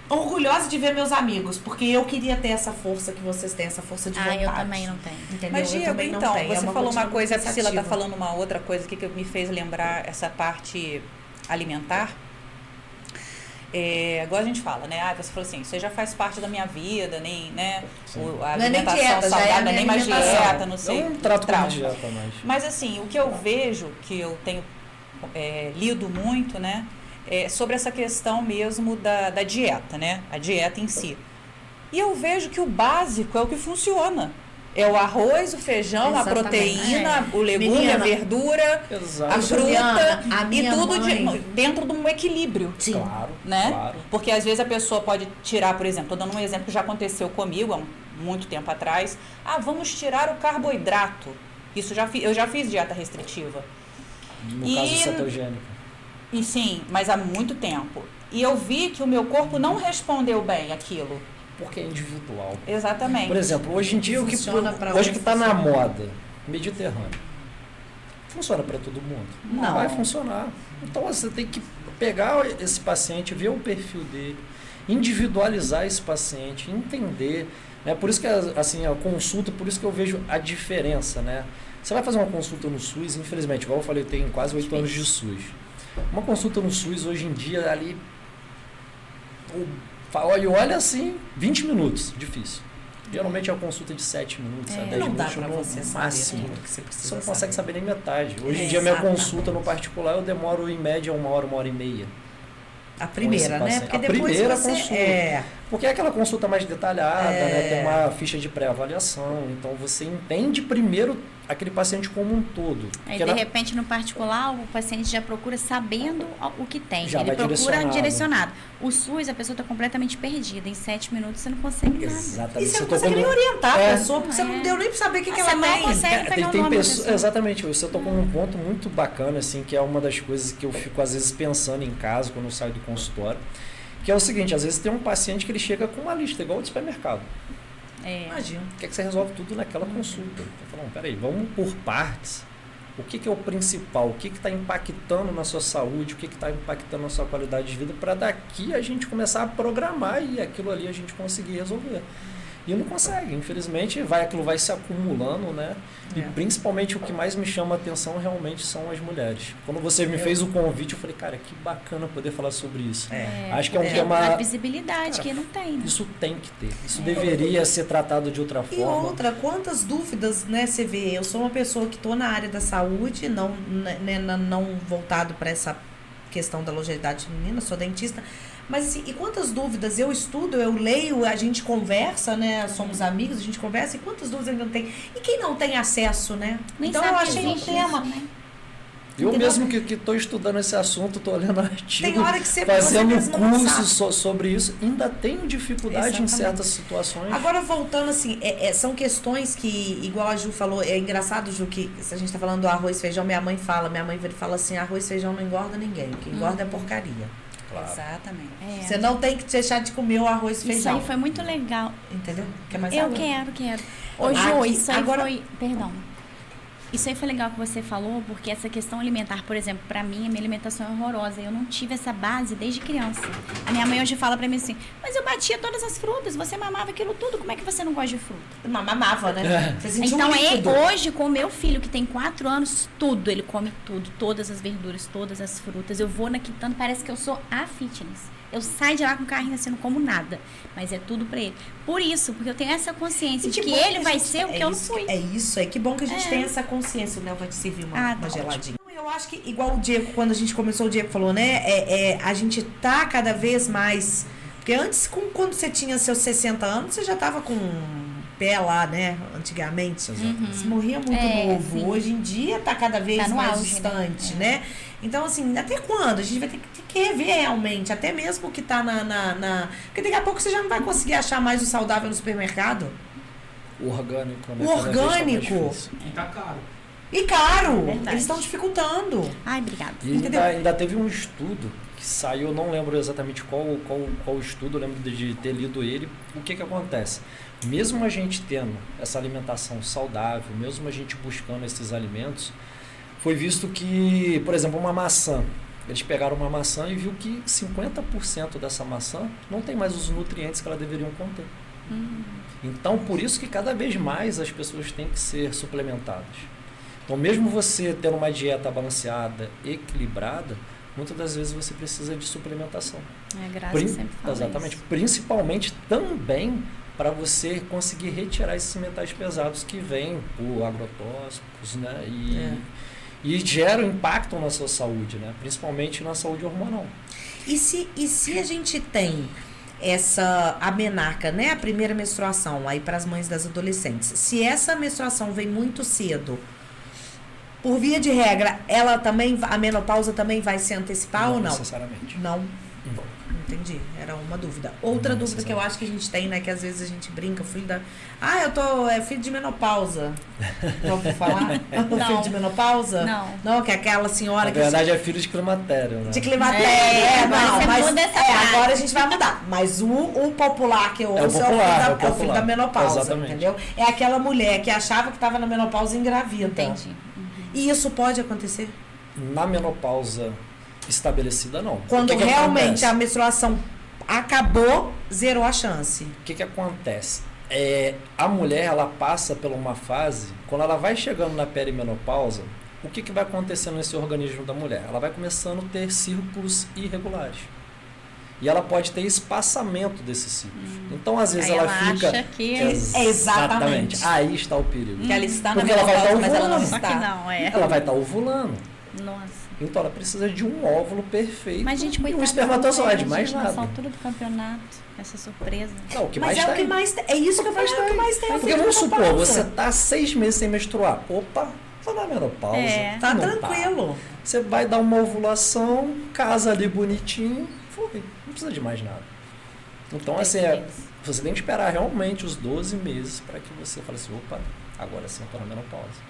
orgulhosa de ver meus amigos, porque eu queria ter essa força que vocês têm, essa força de vontade. Eu também não tenho. Entendeu? Mas, Diego, então, você falou uma coisa, a Priscila está falando uma outra coisa aqui que me fez lembrar essa parte alimentar. Igual a gente fala, né? Você falou assim, você já faz parte da minha vida, nem, né? A alimentação dieta, saudável, nem mais dieta, não sei. Eu não trato como dieta mais. Mas assim, o que eu vejo, que eu tenho lido muito, né? Sobre essa questão mesmo da dieta, né? A dieta em si. E eu vejo que o básico é o que funciona. É o arroz, o feijão, a proteína, o legume, a verdura, a fruta e tudo dentro de um equilíbrio. Sim. Claro, né? Claro. Porque às vezes a pessoa pode tirar, por exemplo, estou dando um exemplo que já aconteceu comigo há muito tempo atrás. Vamos tirar o carboidrato. Eu já fiz dieta restritiva. No caso cetogênica. E sim, mas há muito tempo. E eu vi que o meu corpo não respondeu bem aquilo. Porque é individual. Exatamente. Por exemplo, hoje em dia, hoje que está na moda, Mediterrâneo, funciona para todo mundo? Não vai funcionar. Então você tem que pegar esse paciente, ver o perfil dele, individualizar esse paciente, entender. Né? Por isso que assim, a consulta, por isso que eu vejo a diferença. Né? Você vai fazer uma consulta no SUS, infelizmente, igual eu falei, eu tenho quase 8 anos de SUS. Uma consulta no SUS hoje em dia ali. Olha assim, 20 minutos, difícil. Geralmente é uma consulta de 7 minutos, 10 não minutos dá pra no você máximo. saber que você precisa. Você não consegue saber nem metade. Hoje em dia, Exatamente. minha consulta no particular, eu demoro em média 1 hora e meia. A primeira, né? Porque a depois primeira você consulta. Porque é aquela consulta mais detalhada, né? Tem uma ficha de pré-avaliação. Então, você entende primeiro aquele paciente como um todo. Aí, de repente, no particular, o paciente já procura sabendo o que tem. Já ele procura direcionado. O SUS, a pessoa está completamente perdida. Em 7 minutos, você não consegue nada. Exatamente. E você não consegue nem orientar a pessoa, porque você não deu nem para saber o que ela não tem. consegue pegar o nome da pessoa. Exatamente. Você tocou num ponto muito bacana, assim, que é uma das coisas que eu fico, às vezes, pensando em casa, quando eu saio do consultório. Que é o seguinte, às vezes tem um paciente que ele chega com uma lista, igual de supermercado. Imagina. Quer que você resolve tudo naquela consulta. Eu falo, peraí, vamos por partes. O que é o principal? O que está impactando na sua saúde? O que está impactando na sua qualidade de vida? Para daqui a gente começar a programar e aquilo ali a gente conseguir resolver. E não consegue, infelizmente, aquilo vai se acumulando, né? E principalmente o que mais me chama a atenção realmente são as mulheres. Quando você me fez o convite, eu falei, cara, que bacana poder falar sobre isso. Acho que é um tema... A visibilidade que não tem, né? Isso tem que ter. Isso deveria ser tratado de outra forma. E outra, quantas dúvidas, né, você vê? Eu sou uma pessoa que estou na área da saúde, não voltado para essa questão da longevidade feminina, sou dentista. Mas assim, e quantas dúvidas eu estudo, eu leio, a gente conversa, né? Somos amigos, a gente conversa, e quantas dúvidas ainda não tem? E quem não tem acesso, né? Nem então sabe eu achei um tema. Isso, né? Eu mesmo que estou estudando esse assunto, estou lendo artigo, tem hora que você fazendo você curso sobre isso, ainda tenho dificuldade Exatamente. em certas situações. Agora, voltando assim, são questões que, igual a Ju falou, é engraçado, Ju, que se a gente está falando do arroz e feijão, minha mãe fala assim, arroz e feijão não engorda ninguém, o que engorda é porcaria. Claro. Exatamente. Você não tem que deixar de comer o arroz e feijão. Isso aí foi muito legal. Entendeu? Quer mais Eu água? quero. Ô, Ju, isso aí agora... foi... Perdão. Isso aí foi legal que você falou, porque essa questão alimentar, por exemplo, pra mim, a minha alimentação é horrorosa. Eu não tive essa base desde criança. A minha mãe hoje fala pra mim assim, mas eu batia todas as frutas, você mamava aquilo tudo, como é que você não gosta de fruta? Mamava, né? Você sentia então, um hoje, com o meu filho, que tem 4 anos, tudo, ele come tudo, todas as verduras, todas as frutas. Eu vou na quitanda, parece que eu sou a fitness. Eu saio de lá com o carrinho assim, não como nada. Mas é tudo pra ele. Por isso, porque eu tenho essa consciência de que ele vai ser o que eu não fui. É isso aí. Que bom que a gente tem essa consciência. O Léo vai te servir uma geladinha. Eu eu acho que, igual o Diego, quando a gente começou, o Diego falou, né? A gente tá cada vez mais... Porque antes, quando você tinha seus 60 anos, você já tava com pé lá, né? Antigamente. Você morria muito novo. Sim. Hoje em dia tá cada vez mais auge, distante, né? Então, assim, até quando? A gente vai ter que ver realmente, até mesmo que tá Porque daqui a pouco você já não vai conseguir achar mais o saudável no supermercado. O orgânico, né? O orgânico. E tá caro. E caro. Verdade. Eles estão dificultando. Ai, obrigada. E ainda teve um estudo que saiu, não lembro exatamente qual estudo, eu lembro de ter lido ele. O que acontece? Mesmo a gente tendo essa alimentação saudável, mesmo a gente buscando esses alimentos, foi visto que, por exemplo, uma maçã, eles pegaram uma maçã e viu que 50% dessa maçã não tem mais os nutrientes que ela deveriam conter. Então, por isso que cada vez mais as pessoas têm que ser suplementadas. Então, mesmo você tendo uma dieta balanceada, equilibrada, muitas das vezes você precisa de suplementação. A Graça sempre fala Exatamente. isso. Principalmente também para você conseguir retirar esses metais pesados que vêm por agrotóxicos, né? E geram impacto na sua saúde, né? Principalmente na saúde hormonal. E se a gente tem a menarca, né? A primeira menstruação aí para as mães das adolescentes. Se essa menstruação vem muito cedo, por via de regra, a menopausa também vai se antecipar ou não? Não necessariamente. Não. Entendi, era uma dúvida. Outra dúvida que eu acho que a gente tem, né? Que às vezes a gente brinca, filho da... filho de menopausa. Já ouviu falar? Não. Filho de menopausa? Não. Não, que é aquela senhora Na que... verdade, é filho de climatério, né? De climatério, agora você muda essa parte. agora a gente vai mudar. Mas o popular que eu ouço é o filho da menopausa, Exatamente. entendeu? É aquela mulher que achava que estava na menopausa e engravida. Entendi. E isso pode acontecer? Na menopausa estabelecida, não. Quando O que realmente acontece? a menstruação acabou, zerou a chance. O que acontece? A mulher, ela passa por uma fase, quando ela vai chegando na perimenopausa, o que vai acontecendo nesse organismo da mulher? Ela vai começando a ter círculos irregulares. E ela pode ter espaçamento desses ciclos. Então, às vezes, Aí ela acha fica... que... Exatamente. Aí está o perigo. Que ela está na Porque ela vai menopausa, estar mas ela não ovulando. Só que está. não, Ela vai estar ovulando. Nossa. Então, ela precisa de um óvulo perfeito Mas, gente, e coitada um espermatozoide, da mais gente, nada. nessa altura do campeonato, essa surpresa. Não, o que Mas mais é tem. o que mais tem. É isso que eu falei, é o que mais tem. Porque vamos supor, você tá 6 meses sem menstruar. Opa, tá na menopausa. Tá Não tranquilo. Você vai dar uma ovulação, casa ali bonitinho, foi. Não precisa de mais nada. Então, assim, você tem que esperar realmente os 12 meses para que você fale assim, opa, agora sim eu tô na menopausa.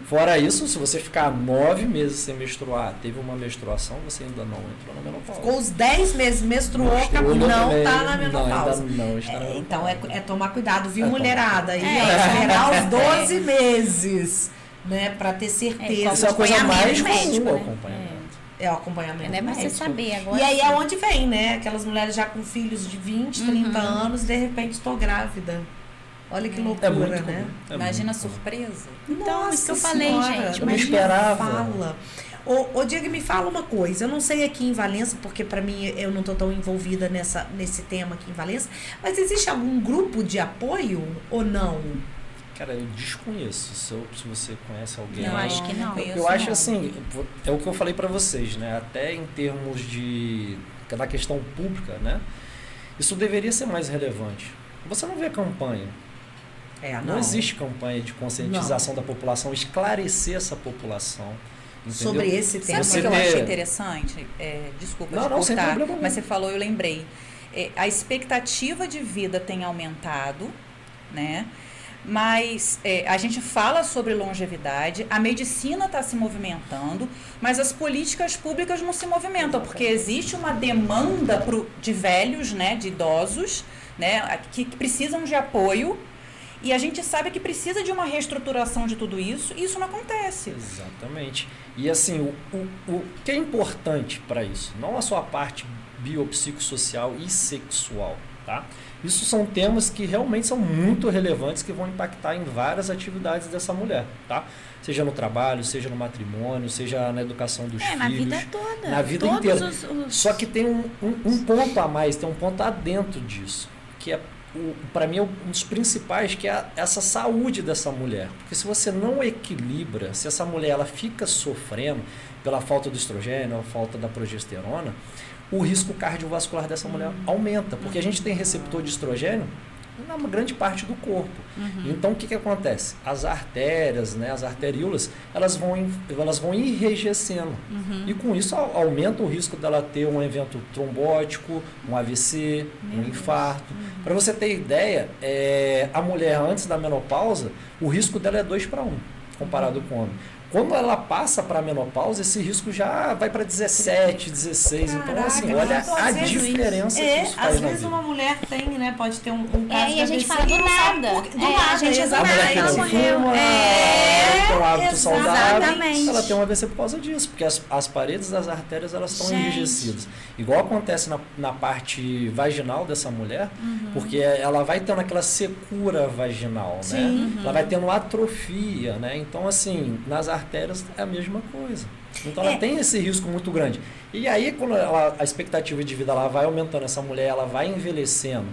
Fora isso, se você ficar 9 meses sem menstruar, teve uma menstruação, você ainda não entrou na menopausa. Ficou os 10 meses, menstruou, Menstruou não também, tá na menopausa. Ainda não está na menopausa. Então é tomar cuidado, viu, É mulherada? E esperar os 12 meses, né? Pra ter certeza. Essa é a coisa mais médico, comum, o né? acompanhamento. É o acompanhamento É, mas você médico. saber agora. E aí é onde vem, né? Aquelas mulheres já com filhos de 20, 30 anos, de repente estou grávida. Olha que loucura, É muito né? comum. É Imagina a muito comum. surpresa. Então, isso que eu falei, Senhora, gente. Eu não imagina, esperava. Fala. Ô, Diego, me fala uma coisa. Eu não sei aqui em Valença, porque para mim eu não tô tão envolvida nesse tema aqui em Valença, mas existe algum grupo de apoio ou não? Cara, eu desconheço se você conhece alguém. Eu acho que não. Eu acho assim, é o que eu falei para vocês, né? Até em termos da questão pública, né? Isso deveria ser mais relevante. Você não vê campanha. Não existe campanha de conscientização da população, esclarecer essa população. Entendeu? Sobre esse tema. Sabe o que eu achei interessante? Desculpa te sem cortar, problema mas você falou, eu lembrei. A expectativa de vida tem aumentado, né? Mas a gente fala sobre longevidade, a medicina está se movimentando, mas as políticas públicas não se movimentam, porque existe uma demanda de velhos, né, de idosos, né, que precisam de apoio, e a gente sabe que precisa de uma reestruturação de tudo isso, e isso não acontece. Exatamente. E assim, o que é importante para isso? Não a sua parte biopsicossocial e sexual, tá? Isso são temas que realmente são muito relevantes, que vão impactar em várias atividades dessa mulher, tá? Seja no trabalho, seja no matrimônio, seja na educação dos filhos. Na vida toda. Na vida Todos inteira. os... Só que tem um ponto a mais, tem um ponto adentro disso, que é, para mim, um dos principais, que é essa saúde dessa mulher. Porque se você não equilibra, se essa mulher ela fica sofrendo pela falta do estrogênio, a falta da progesterona, o risco cardiovascular dessa mulher aumenta, porque a gente tem receptor de estrogênio na grande parte do corpo. Então, o que acontece? As artérias, né, as arteríolas, elas vão enrijecendo. E com isso aumenta o risco dela ter um evento trombótico, um AVC, um infarto. Para você ter ideia, a mulher antes da menopausa, o risco dela é 2:1, comparado com o homem. Quando ela passa para a menopausa, esse risco já vai para 17, 16. Caraca, então, assim, olha a diferença que isso faz às na vezes vida. uma mulher tem, né? Pode ter um caso e a gente fala do nada. Do nada, a gente A mulher que não fuma, tem um hábito saudável, ela tem um AVC por causa disso, porque as paredes das artérias elas estão enrijecidas. Igual acontece na parte vaginal dessa mulher, porque ela vai tendo aquela secura vaginal, né? Ela vai tendo atrofia, né? Então, assim, nas artérias é a mesma coisa. Então ela tem esse risco muito grande. E aí, quando a expectativa de vida ela vai aumentando, essa mulher ela vai envelhecendo,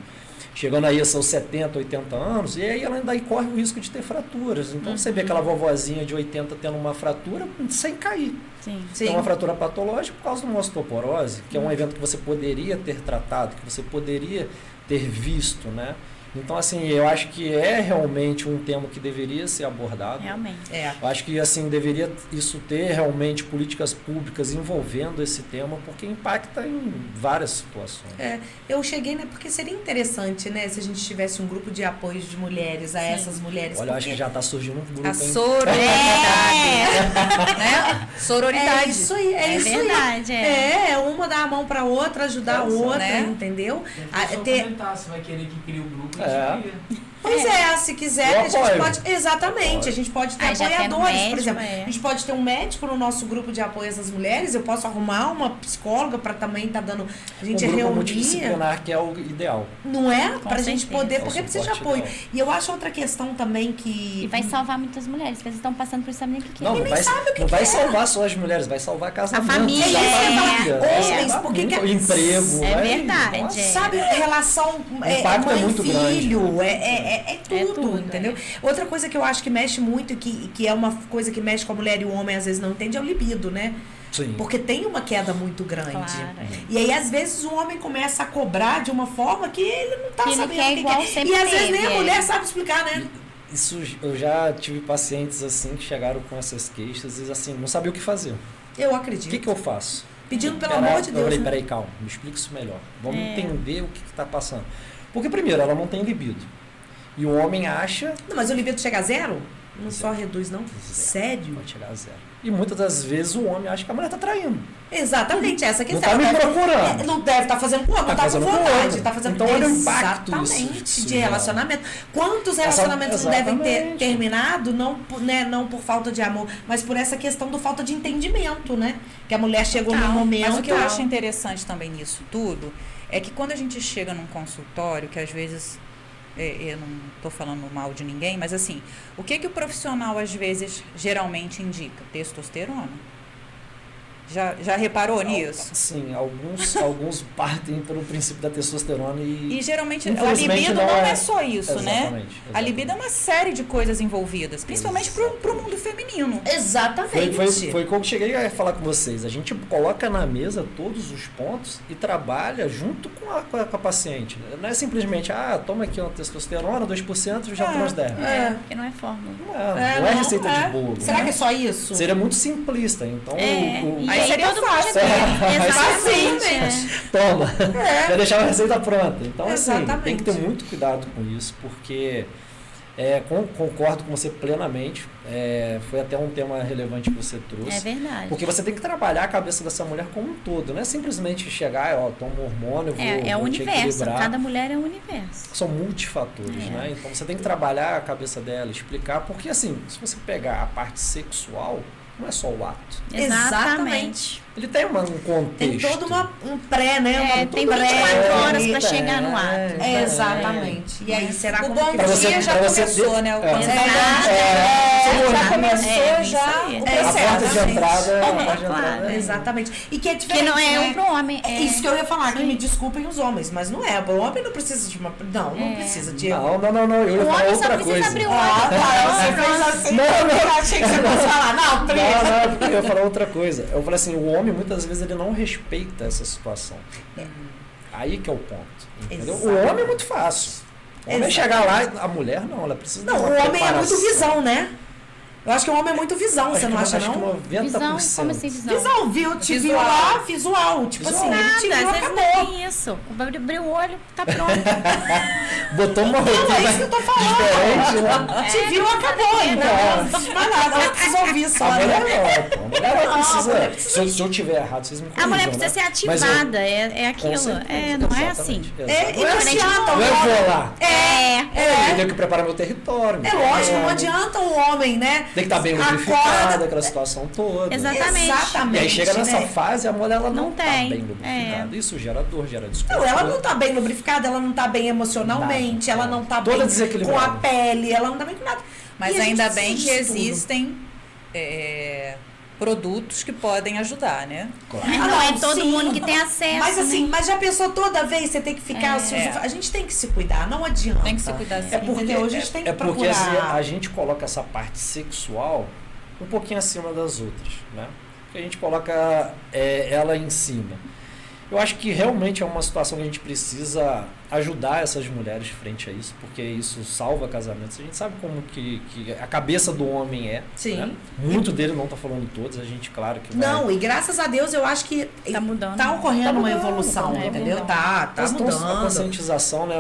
chegando aí a seus 70, 80 anos, e aí ela ainda corre o risco de ter fraturas. Então você vê aquela vovozinha de 80 tendo uma fratura sem cair. Tem uma fratura patológica por causa de uma osteoporose, que é um evento que você poderia ter tratado, que você poderia ter visto, né? Então, assim, eu acho que é realmente um tema que deveria ser abordado. Realmente. Eu acho que, assim, deveria isso ter realmente políticas públicas envolvendo esse tema, porque impacta em várias situações. Eu cheguei, né, porque seria interessante, né, se a gente tivesse um grupo de apoio de mulheres a essas mulheres. Olha, eu acho que já está surgindo um grupo. A sororidade. Né? Sororidade. É isso aí, é isso verdade, aí. Uma dar a mão para outra, ajudar a outra, né? Entendeu? Comentar se vai querer que crie o grupo. Pois se quiser, a gente pode. Exatamente, a gente pode ter apoiadores, por exemplo. A gente pode ter um médico no nosso grupo de apoio às mulheres, eu posso arrumar uma psicóloga para também estar dando. A gente um grupo reunir. multidisciplinar, que é o ideal. Não é? Para a gente poder, porque precisa de apoio. Ideal. E eu acho outra questão também que. E vai salvar muitas mulheres, porque eles estão passando por isso também que Não vai salvar só as mulheres, vai salvar casamento. A família. Homens, porque emprego. É verdade. Sabe, relação mãe-filho, é tudo, entendeu? Outra coisa que eu acho que mexe muito, que é uma coisa que mexe com a mulher e o homem às vezes não entende, é o libido, né? Sim. Porque tem uma queda muito grande. Claro. E aí, às vezes, o homem começa a cobrar de uma forma que ele não tá que sabendo ele quer o que é. E às vezes nem a mulher sabe explicar, né? Isso, eu já tive pacientes assim que chegaram com essas queixas e assim, não sabia o que fazer. Eu acredito. O que eu faço? Pedindo pelo amor de Deus. Peraí, calma, me explica isso melhor. Vamos entender o que está passando. Porque, primeiro, ela não tem libido. E o homem acha... Não, mas o libido chega a zero? Não só reduz, não? Sério? Pode chegar a zero. E muitas das vezes o homem acha que a mulher está traindo. Exatamente, essa questão. Não está me procurando. Não deve estar fazendo com outro, não está com vontade. Tá fazendo então, olha o impacto exatamente de relacionamento. Quantos relacionamentos não devem ter terminado, não por falta de amor, mas por essa questão do falta de entendimento, né? Que a mulher chegou num momento... Mas o que eu acho interessante também nisso tudo é que quando a gente chega num consultório, que às vezes... eu não estou falando mal de ninguém, mas assim, o que o profissional às vezes geralmente indica? Testosterona. Já reparou nisso? Sim, alguns partem pelo princípio da testosterona e geralmente a libido não é só isso, né? A libido é uma série de coisas envolvidas, principalmente para o mundo feminino. Exatamente. Foi como cheguei a falar com vocês. A gente coloca na mesa todos os pontos e trabalha junto com a paciente. Não é simplesmente, toma aqui uma testosterona, 2%, já tem uns 10. Porque não é fórmula. Não é receita de bolo. Será que é só isso? Seria muito simplista. Então, aí seria fácil. Exatamente. Toma. Já deixar a receita pronta. Então, assim, tem que ter muito cuidado com isso, porque concordo com você plenamente. Foi até um tema relevante que você trouxe. É verdade. Porque você tem que trabalhar a cabeça dessa mulher como um todo. Não é simplesmente chegar, toma um hormônio, vou o universo. Cada mulher é um universo. São multifatores, né? Então, você tem que trabalhar a cabeça dela, explicar. Porque, assim, se você pegar a parte sexual, não é só o ato. Exatamente. Ele tem um contexto. Tem todo um pré, né? Tem 24 horas para chegar no ato. Exatamente. E aí, será que... O bom dia já começou, né? Já começou já o processo. A porta de entrada. Exatamente. E que é diferente, que não é pro homem. Isso que eu ia falar, que me desculpem os homens, mas não é. O homem não precisa de uma... Não precisa de... Não. Eu ia falar outra coisa. Abrir o olho. Você fez assim. Não. Achei que você fosse falar. Não, Não, porque eu ia falar outra coisa. Eu falei assim, o homem muitas vezes ele não respeita essa situação. Aí que é o ponto. Entendeu? O homem é muito fácil. O homem é chegar lá, a mulher não, ela precisa Não, o homem é muito visão, né? Eu acho que o homem é muito visão, você não acha, não? Acho que 90%. Visão? Como assim visão? Visão, viu lá, visual. Tipo assim, ele te viu, acabou. Não isso. Abriu o olho, tá pronto. Botou uma Não, é isso que eu tô falando. diferente, né? Te viu, acabou. Então, não precisa mais nada. Ela precisa ouvir só, A mulher né? não, pô. A mulher ela precisa... Se eu tiver errado, vocês me corrijam, A mulher precisa né? ser Mas ativada, é aquilo. com certeza, Não é assim. exatamente. E não adianta Não o é homem. vou lá. É. Eu tenho que preparar meu território. É lógico, não adianta o homem, né? Tem que estar bem lubrificado, aquela situação toda. Exatamente. E aí chega nessa né? fase, a mulher ela não Não tá tem. bem lubrificada. Isso gera dor, gera desconforto. Não, ela não tá bem lubrificada, ela não tá bem emocionalmente, ela não tá Toda bem desequilibrada. com a pele, ela não tá bem com nada. Mas E a gente ainda bem que precisa disso tudo. existem produtos que podem ajudar, né? Claro. Mas não é todo sim. mundo que tem acesso. Mas assim, né? mas já pensou toda vez você tem que ficar... A gente tem que se cuidar, não adianta. Tem que se cuidar sim. É porque, Entendeu? A gente tem que porque procurar. assim, a gente coloca essa parte sexual um pouquinho acima das outras, né? Porque a gente coloca ela em cima. Eu acho que realmente é uma situação que a gente precisa ajudar essas mulheres frente a isso, porque isso salva casamentos. A gente sabe como que a cabeça do homem é. Sim. Né? Muito dele, não tá falando todos, a gente, claro que vai... Não, e graças a Deus eu acho que Tá mudando. tá ocorrendo Tá uma mudando, evolução, tá mudando. entendeu? Tá Então, a mudando. conscientização, né?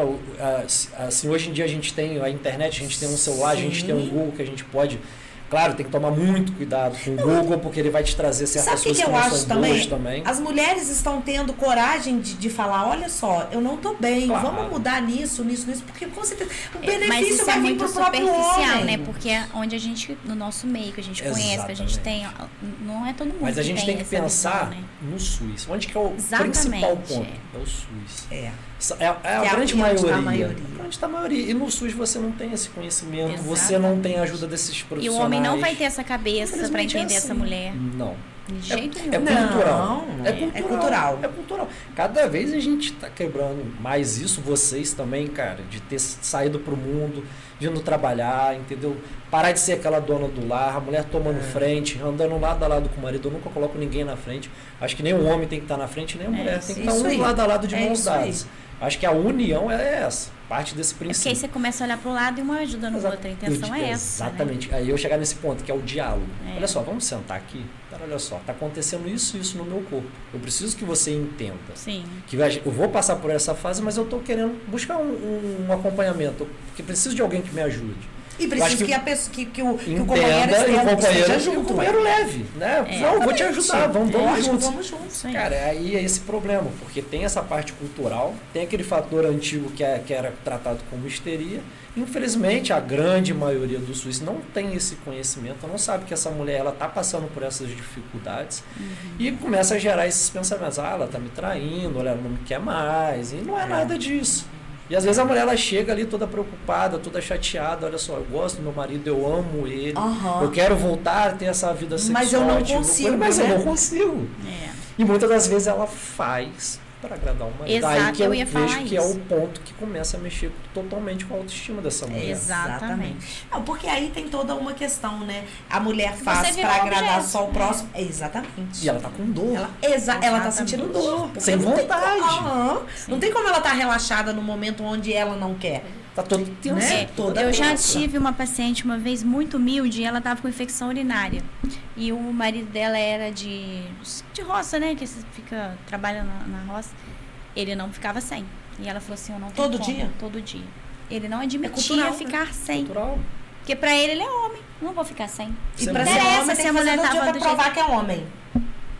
Assim, hoje em dia a gente tem a internet, a gente tem um celular, a gente Sim. tem um Google que a gente pode... Claro, tem que tomar muito cuidado com o Google, porque ele vai te trazer certas Sabe o coisas que que eu não acho são boas também? também. As mulheres estão tendo coragem de falar, olha só, eu não tô bem, Claro. vamos mudar nisso, porque com certeza o Mas benefício isso vai é vir muito pro próprio superficial, homem. né? Porque é onde a gente, no nosso meio, que a gente conhece, que a gente tem, não é todo mundo Mas a gente tem que essa pensar visão, né? no SUS. Onde que é o Exatamente, principal ponto? É o SUS. É. É a Que grande onde maioria. tá a maioria. Onde está a maioria. E no SUS você não tem esse conhecimento, Exatamente. você não tem a ajuda desses E profissionais. o homem não vai ter essa cabeça para Infelizmente entender é essa assim. mulher. Não. De jeito É nenhum. cultural. Não, É é cultural. cultural. É cultural. Cada vez a gente está quebrando mais isso, vocês também, cara, de ter saído pro mundo, vindo trabalhar, entendeu? Parar de ser aquela dona do lar, a mulher tomando frente, andando lado a lado com o marido. Eu nunca coloco ninguém na frente. Acho que nem o homem tem que estar na frente, nem a mulher tem que estar isso aí. lado a lado de mãos isso aí. dadas. Acho que a união é essa, parte desse Porque aí princípio. você começa a olhar para o lado e uma ajuda no outro. A intenção é essa. Né? Exatamente. Aí eu chegar nesse ponto, que é o diálogo. É. Olha só, vamos sentar aqui. Cara, olha só, tá acontecendo isso no meu corpo. Eu preciso que você entenda. Sim. Que eu vou passar por essa fase, mas eu estou querendo buscar um acompanhamento. Porque preciso de alguém que me ajude. E preciso que a pessoa, que o Entenda, companheiro e o companheiro, esteja e o junto. companheiro leve, né? Não, eu vou te ajudar, vamos juntos. Vamos juntos. Isso aí. Cara, aí é esse problema, porque tem essa parte cultural, tem aquele fator antigo que era tratado como histeria. Infelizmente, a grande maioria dos SUS não tem esse conhecimento, não sabe que essa mulher ela está passando por essas dificuldades e começa a gerar esses pensamentos. Ah, ela está me traindo, ela não me quer mais, e não é nada disso. E às vezes a mulher ela chega ali toda preocupada, toda chateada. Olha só, eu gosto do meu marido, eu amo ele, eu quero voltar a ter essa vida sexual. Mas eu não ativa com consigo, ele, mas né? eu não consigo. É. E muitas das vezes ela faz para agradar o marido. Exato, Aí que eu eu ia falar vejo que é isso. o ponto que começa a mexer totalmente com a autoestima dessa mulher. Exatamente. Não, porque aí tem toda uma questão, né? A mulher faz virou para agradar objeto, só o né? próximo. Exatamente. E ela tá com dor. Ela tá Exatamente. sentindo dor. porque Sem não tem vontade. Não tem como ela tá relaxada no momento onde ela não quer. Tá todo tenso. Né? Toda Eu já tensa. tive uma paciente uma vez muito humilde e ela estava com infecção urinária. E o marido dela era de roça, né? Que você fica trabalhando na roça. Ele não ficava sem. E ela falou assim, eu não tenho Todo como. dia? Todo dia. Ele não admitia cultural, né? ficar sem. Cultural. Porque pra ele é homem. Não vou ficar sem. E Você pra não ser interessa homem se tem a que fazer mulher todo dia tava pra do provar jeito- que é homem.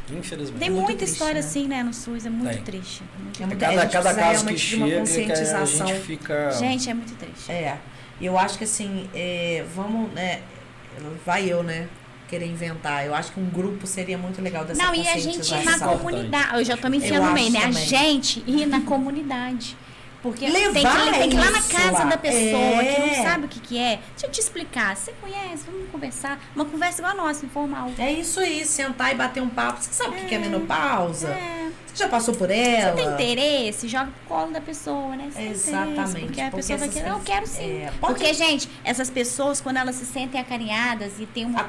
Infelizmente. Tem muito muita triste, história né? assim, né, no SUS. É muito Tem. triste. Muito É muito- triste. a gente Cada precisa caso que realmente de uma chega, que a conscientização. gente fica... Gente, é muito triste. É. Eu acho que assim, vamos, né? Vai eu, né? Querer inventar. Eu acho que um grupo seria muito legal dessa Não, e a gente ir na conscientização. comunidade. Eu já tô me Eu enfiando no meio, acho né? A também. gente ir na comunidade. Porque levar tem que ir lá na casa da pessoa que não sabe o que é. Deixa eu te explicar. Você conhece? Vamos conversar. Uma conversa igual a nossa, informal. É isso aí, sentar e bater um papo. Você sabe o que é menopausa? Você já passou por ela? Você tem interesse? Joga pro colo da pessoa, né? Exatamente. Porque a pessoa vai querer, eu quero sim. Porque, gente, essas pessoas, quando elas se sentem acarinhadas e tem uma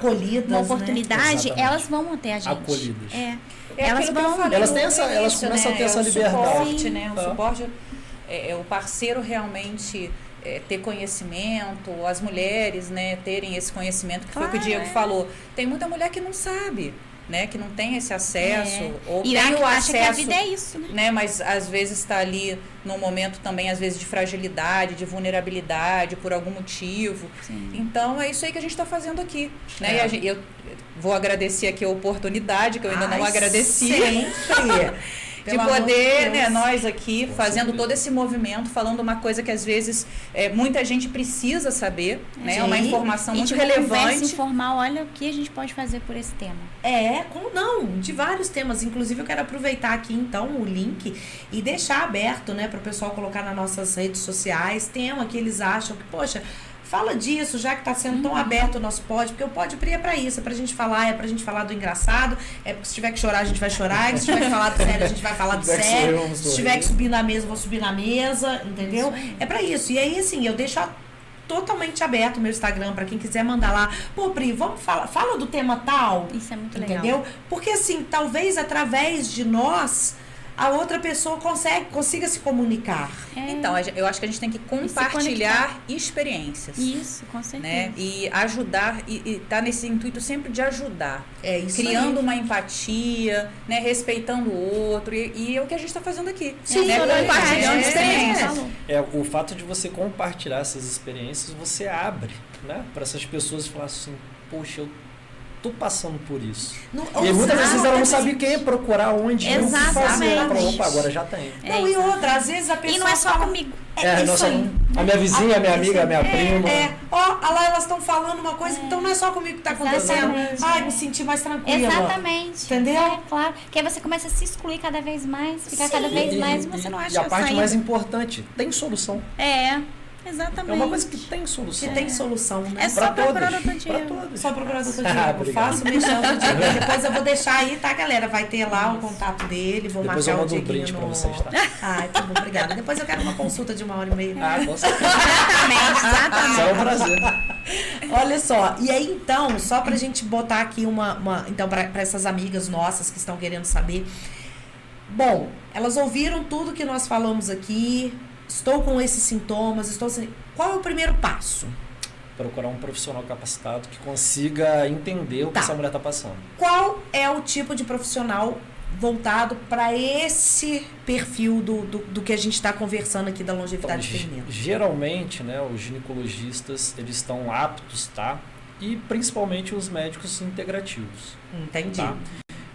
oportunidade, né? elas vão até a gente. Acolhidas. Elas vão. Elas começam a ter essa liberdade. Suporte, né? O suporte é o parceiro realmente ter conhecimento, as mulheres, né, terem esse conhecimento, que foi o que o Diego falou. Tem muita mulher que não sabe, né, que não tem esse acesso, ou e tem o acha acesso, que a vida é isso, né, mas às vezes está ali num momento também, às vezes, de fragilidade, de vulnerabilidade, por algum motivo. Sim. Então, é isso aí que a gente está fazendo aqui, né, e eu vou agradecer aqui a oportunidade, que eu ainda não agradeci. De poder, né, nós aqui, fazendo todo esse movimento, falando uma coisa que às vezes muita gente precisa saber, né? Uma informação muito relevante. Conversa informal, olha o que a gente pode fazer por esse tema. De vários temas. Inclusive, eu quero aproveitar aqui, então, o link e deixar aberto, né, para o pessoal colocar nas nossas redes sociais, tema que eles acham que, poxa, fala disso, já que está sendo tão aberto o nosso pod, porque o pod é para isso, é pra gente falar, do engraçado, porque se tiver que chorar, a gente vai chorar, e se tiver que falar do sério, a gente vai falar do sério, se tiver que subir na mesa, eu vou subir na mesa, entendeu? É para isso. E aí, assim, eu deixo totalmente aberto o meu Instagram para quem quiser mandar lá. Pô, Pri, vamos fala do tema tal. Isso é muito legal. Entendeu? Porque, assim, talvez através de nós a outra pessoa consiga se comunicar. Então, eu acho que a gente tem que compartilhar experiências. Isso, com certeza. Né? E ajudar, e tá nesse intuito sempre de ajudar. Isso criando aí. uma empatia, né? Respeitando o outro. E é o que a gente está fazendo aqui. Sim, né? Compartilhando experiências. O fato de você compartilhar essas experiências, você abre, né? Para essas pessoas falarem assim, poxa, eu tô passando por isso. E muitas vezes ela não sabe quem procurar, onde ir, o que fazer. Ela fala, opa, agora já tem. E outra, às vezes a pessoa... E não é só comigo. Isso aí. A minha vizinha, a minha amiga, a minha prima. Lá elas estão falando uma coisa, então não é só comigo que tá acontecendo. Ai, me senti mais tranquila. Exatamente. Entendeu? Claro. Que aí você começa a se excluir cada vez mais, ficar cada vez mais, e você não acha E a parte saída. mais importante, tem solução. Exatamente. É uma coisa que tem solução. Que tem solução, né? É só procurar o Para todos. Só procurar o Dr. Diego. Faço mexão do Diego. Depois eu vou deixar aí, tá, galera? Vai ter lá o contato dele. Vou depois marcar eu o mando um brinde Dieguinho pra vocês, tá? Ai, tá bom, obrigada. Depois eu quero uma consulta de 1h30. Com certeza. Exatamente. É um prazer. Olha só, e aí então, só pra gente botar aqui então, pra essas amigas nossas que estão querendo saber. Bom, elas ouviram tudo que nós falamos aqui. Estou com esses sintomas, Qual é o primeiro passo? Procurar um profissional capacitado que consiga entender o que essa mulher está passando. Qual é o tipo de profissional voltado para esse perfil do que a gente está conversando aqui da longevidade feminina? Geralmente, né, os ginecologistas, eles estão aptos, tá? E principalmente os médicos integrativos. Entendi. Tá?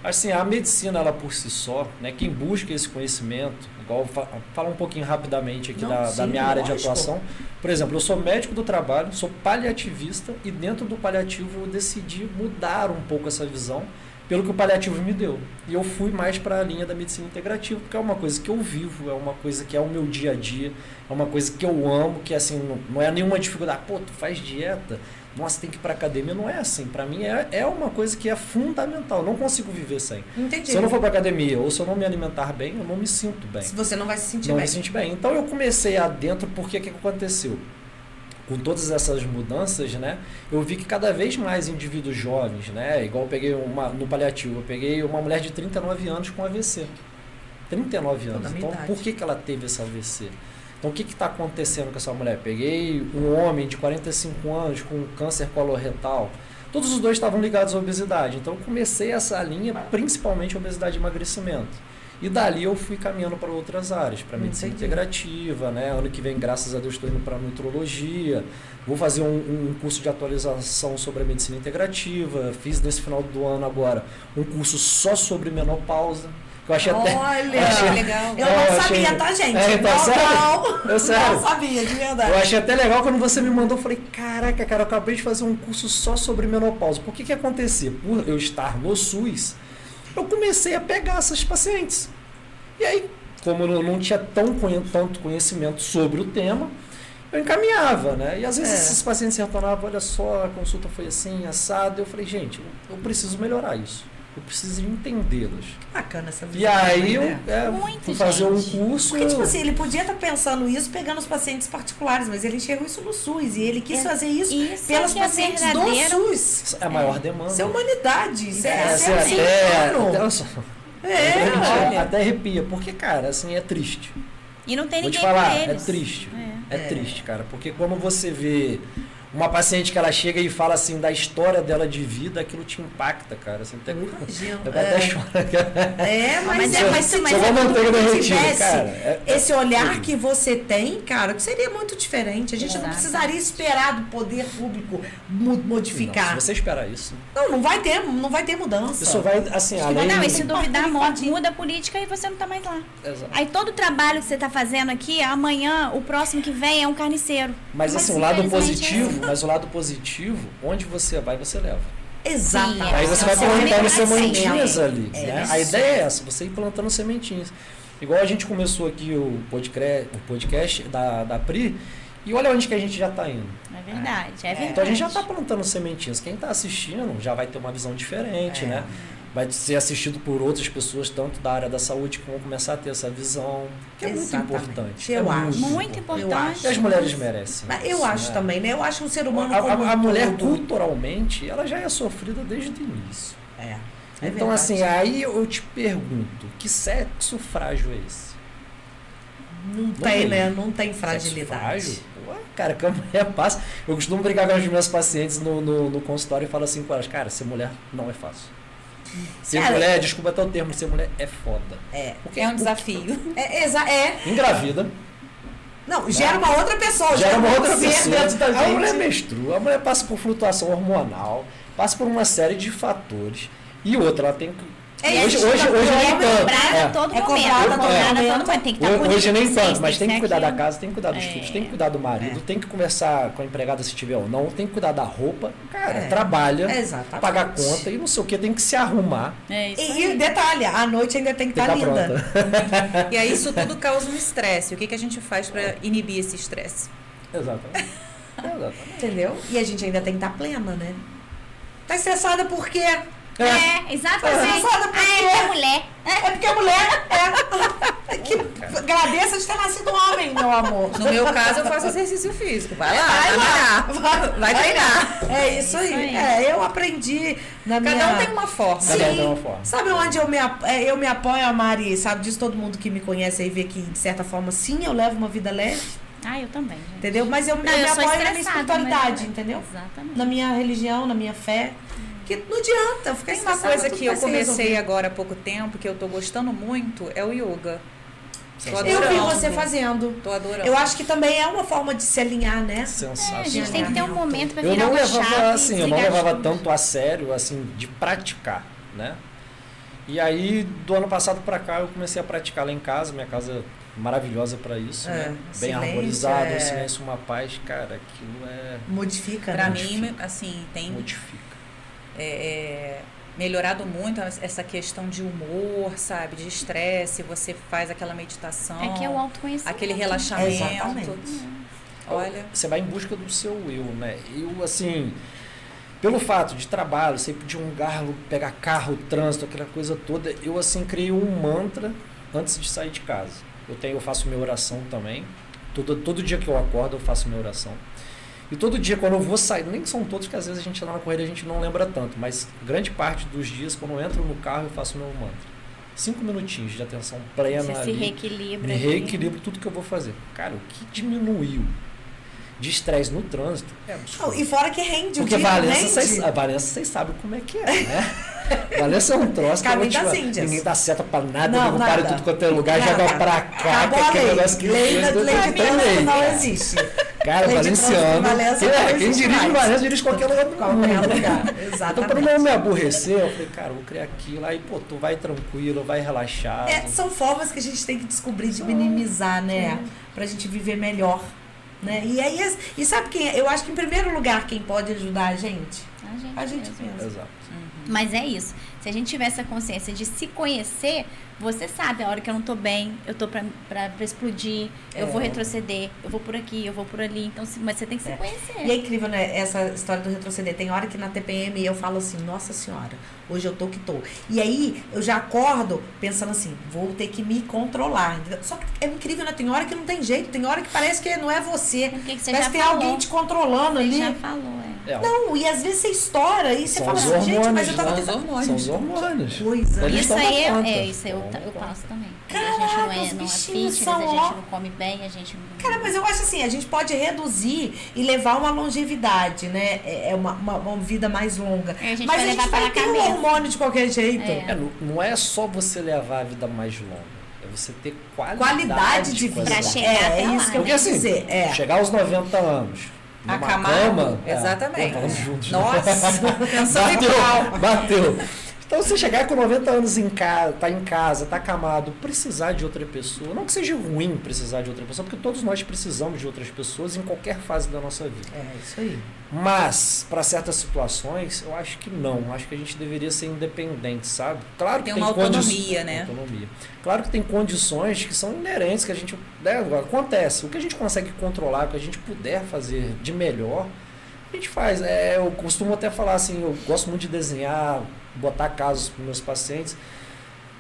Assim, a medicina, ela por si só, né, quem busca esse conhecimento, igual fala um pouquinho rapidamente aqui da minha área de atuação. Por exemplo, eu sou médico do trabalho, sou paliativista e dentro do paliativo eu decidi mudar um pouco essa visão pelo que o paliativo me deu. E eu fui mais para a linha da medicina integrativa, porque é uma coisa que eu vivo, é uma coisa que é o meu dia a dia, é uma coisa que eu amo, que assim, não é nenhuma dificuldade. Pô, tu faz dieta? Nossa, tem que ir para academia. Não é assim. Para mim é uma coisa que é fundamental. Eu não consigo viver sem. Entendi. Se eu não for para academia ou se eu não me alimentar bem, eu não me sinto bem. Se você não vai se sentir bem. Não me sentir bem. Então eu comecei adentro porque o que aconteceu? Com todas essas mudanças, né? Eu vi que cada vez mais indivíduos jovens, né? Igual eu peguei no paliativo, eu peguei uma mulher de 39 anos com AVC. 39 anos. Então por que ela teve esse AVC? Então, o que está acontecendo com essa mulher? Peguei um homem de 45 anos com câncer coloretal. Todos os dois estavam ligados à obesidade. Então, eu comecei essa linha, principalmente obesidade e emagrecimento. E dali eu fui caminhando para outras áreas, para medicina integrativa, né? Ano que vem, graças a Deus, estou indo para nutrologia. Vou fazer um curso de atualização sobre a medicina integrativa. Fiz nesse final do ano agora um curso só sobre menopausa. Eu achei legal. Eu não sabia, tá, gente? Sério? Não sabia, de verdade. Eu achei até legal quando você me mandou. Eu falei, caraca, cara, eu acabei de fazer um curso só sobre menopausa. Por que acontecia? Por eu estar no SUS, eu comecei a pegar essas pacientes. E aí, como eu não tinha tanto conhecimento sobre o tema, eu encaminhava, né? E às vezes esses pacientes se retornavam, olha só, a consulta foi assim, assado. Eu falei, gente, eu preciso melhorar isso. Eu preciso entendê-las. Bacana essa visão. E aí eu fui fazer um curso. Porque, tipo assim, ele podia estar pensando isso pegando os pacientes particulares, mas ele enxergou isso no SUS. E ele quis fazer isso pelos pacientes do SUS. É a maior demanda. Isso é humanidade. Isso até arrepia. Porque, cara, assim, é triste. E não tem ninguém. Vou te falar, é triste. É triste, cara. Porque quando você vê uma paciente que ela chega e fala assim da história dela de vida, aquilo te impacta, cara. Você até chora. Mas se esse olhar que você tem, cara, seria muito diferente. A gente não precisaria esperar do poder público modificar. Não, se você esperar isso. Não vai ter mudança. Isso vai, assim, além... Não, e se duvidar, muda a política e você não tá mais lá. Exato. Aí todo o trabalho que você tá fazendo aqui, amanhã, o próximo que vem é um carniceiro. Mas assim, o lado positivo... Mas o lado positivo, onde você vai, você leva. Exatamente. Aí você vai plantando sementinhas ali. Né? A ideia é essa, você ir plantando sementinhas. Igual a gente começou aqui o podcast da Pri, e olha onde que a gente já está indo. É verdade. Então a gente já está plantando sementinhas. Quem está assistindo já vai ter uma visão diferente, né? Vai ser assistido por outras pessoas, tanto da área da saúde, que vão começar a ter essa visão, que é muito importante. Eu acho. Muito importante. E as mulheres merecem. Eu acho também, né? Eu acho um ser humano a mulher, culturalmente, ela já é sofrida desde o início. Então, assim, aí eu te pergunto, que sexo frágil é esse? Não tem, né? Não tem fragilidade. Cara, que a mulher passa... Eu costumo brincar com as minhas pacientes no consultório e falo assim com elas, cara, ser mulher não é fácil. Ser mulher, desculpa até o termo, ser mulher é foda. Porque é um desafio. Engravida. Não, gera uma outra pessoa. Gera uma outra pessoa. Dentro da gente. A mulher menstrua, a mulher passa por flutuação hormonal, passa por uma série de fatores. E outra, ela tem que... Hoje nem tanto. Todo momento. Tem que estar hoje nem tanto, mas tem que cuidar da casa, tem que cuidar dos filhos, tem que cuidar do marido, tem que conversar com a empregada se tiver ou não, tem que cuidar da roupa. Cara, trabalha, paga a conta e não sei o que, tem que se arrumar. E detalhe, à noite ainda tem que estar linda. E aí isso tudo causa um estresse. O que a gente faz para inibir esse estresse? Exatamente. Entendeu? E a gente ainda tem que estar plena, né? Tá estressada por quê? Exatamente. Porque é mulher. É porque é mulher. Que agradeça de ter nascido homem, meu amor. No meu caso, eu faço exercício físico. Vai lá. Vai treinar. É isso aí. Eu aprendi na minha... Cada um tem uma forma. Sim. Sabe onde eu me apoio, a Mari? Sabe disso, todo mundo que me conhece aí vê que, de certa forma, sim, eu levo uma vida leve. Eu também. Gente. Entendeu? Mas eu me apoio na minha espiritualidade, entendeu? Exatamente. Na minha religião, na minha fé. Que não adianta ficar Tem uma coisa que eu comecei agora há pouco tempo, que eu tô gostando muito, é o yoga. Eu vi você fazendo. Tô adorando. Eu acho que também é uma forma de se alinhar, né? Sensacional. A gente tem que ter um momento para virar uma chave. Eu não levava tanto a sério, assim, de praticar, né? E aí, do ano passado para cá, eu comecei a praticar lá em casa. Minha casa maravilhosa para isso, né? Bem arborizado, um silêncio, uma paz. Cara, aquilo modifica, né? Para mim, assim, tem... Modifica. Melhorado muito essa questão de humor, sabe? De estresse, você faz aquela meditação. Que é o autoconhecimento. Aquele relaxamento. Exatamente. Olha. Você vai em busca do seu eu, né? Eu, assim, pelo fato de trabalho, sempre de um garro, pegar carro, trânsito, aquela coisa toda, eu, assim, criei um mantra antes de sair de casa. Eu faço minha oração também. Todo dia que eu acordo, eu faço minha oração. E todo dia, quando eu vou sair, nem são todos, porque às vezes a gente lá na corrida a gente não lembra tanto, mas grande parte dos dias, quando eu entro no carro, eu faço meu mantra. 5 minutinhos de atenção plena. Você ali, se reequilibra. Me reequilibro tudo que eu vou fazer. Cara, o que diminuiu de estresse no trânsito é absurdo. E fora que rende porque o dia, a Valença, vocês sabem como é que é, né? Valença é um troço que ninguém dá seta pra nada, não para tudo quanto é lugar, joga pra cá, que é aquele negócio que lei de trânsito não existe. Cara, valenciano. Quem dirige Valença dirige qualquer lugar. Exatamente. Então, para não me aborrecer, eu falei, cara, vou criar aquilo. Aí, pô, tu vai tranquilo, vai relaxado. São formas que a gente tem que descobrir de minimizar, né? Pra gente viver melhor. Né? E sabe quem? Eu acho que, em primeiro lugar, quem pode ajudar a gente? A gente mesmo. Exato. Mas é isso. Se a gente tiver essa consciência de se conhecer, você sabe a hora que eu não tô bem, eu tô pra explodir, eu vou retroceder, eu vou por aqui, eu vou por ali. Então, mas você tem que se conhecer. E é incrível, né? Essa história do retroceder. Tem hora que na TPM eu falo assim, nossa senhora, hoje eu tô que tô. E aí eu já acordo pensando assim, vou ter que me controlar. Só que é incrível, né? Tem hora que não tem jeito, tem hora que parece que não é você. Porque você parece já que tem falou. alguém te controlando ali. Você já falou, Não, e às vezes você estoura e você São fala os assim, gente, mas eu tava hormônios, tentando... São os hormônios. Coisa. Eles Isso tomam aí conta. isso eu passo também. Caraca, A gente não os é bichinhos fitness, são, a gente ó. não come bem, a gente não... Cara, mas eu acho assim, a gente pode reduzir e levar uma longevidade, né? É uma vida mais longa. A gente mas vai a gente levar vai pela ter um cabeça. hormônio de qualquer jeito. Não é só você levar a vida mais longa. É você ter qualidade de vida. Pra chegar até lá. Isso que eu Porque quis assim, dizer. chegar aos 90 anos, numa Acamado, cama... exatamente. Vamos juntos. Nossa, pensando igual. Bateu. Então, você chegar com 90 anos em casa, tá acamado, precisar de outra pessoa, não que seja ruim precisar de outra pessoa, porque todos nós precisamos de outras pessoas em qualquer fase da nossa vida. É, isso aí. Mas, para certas situações, eu acho que não. Acho que a gente deveria ser independente, sabe? Claro que Tem uma autonomia, né? Autonomia. Claro que tem condições que são inerentes, que a gente... acontece. O que a gente consegue controlar, o que a gente puder fazer de melhor, a gente faz. Eu costumo até falar assim, eu gosto muito de desenhar, botar casos para meus pacientes.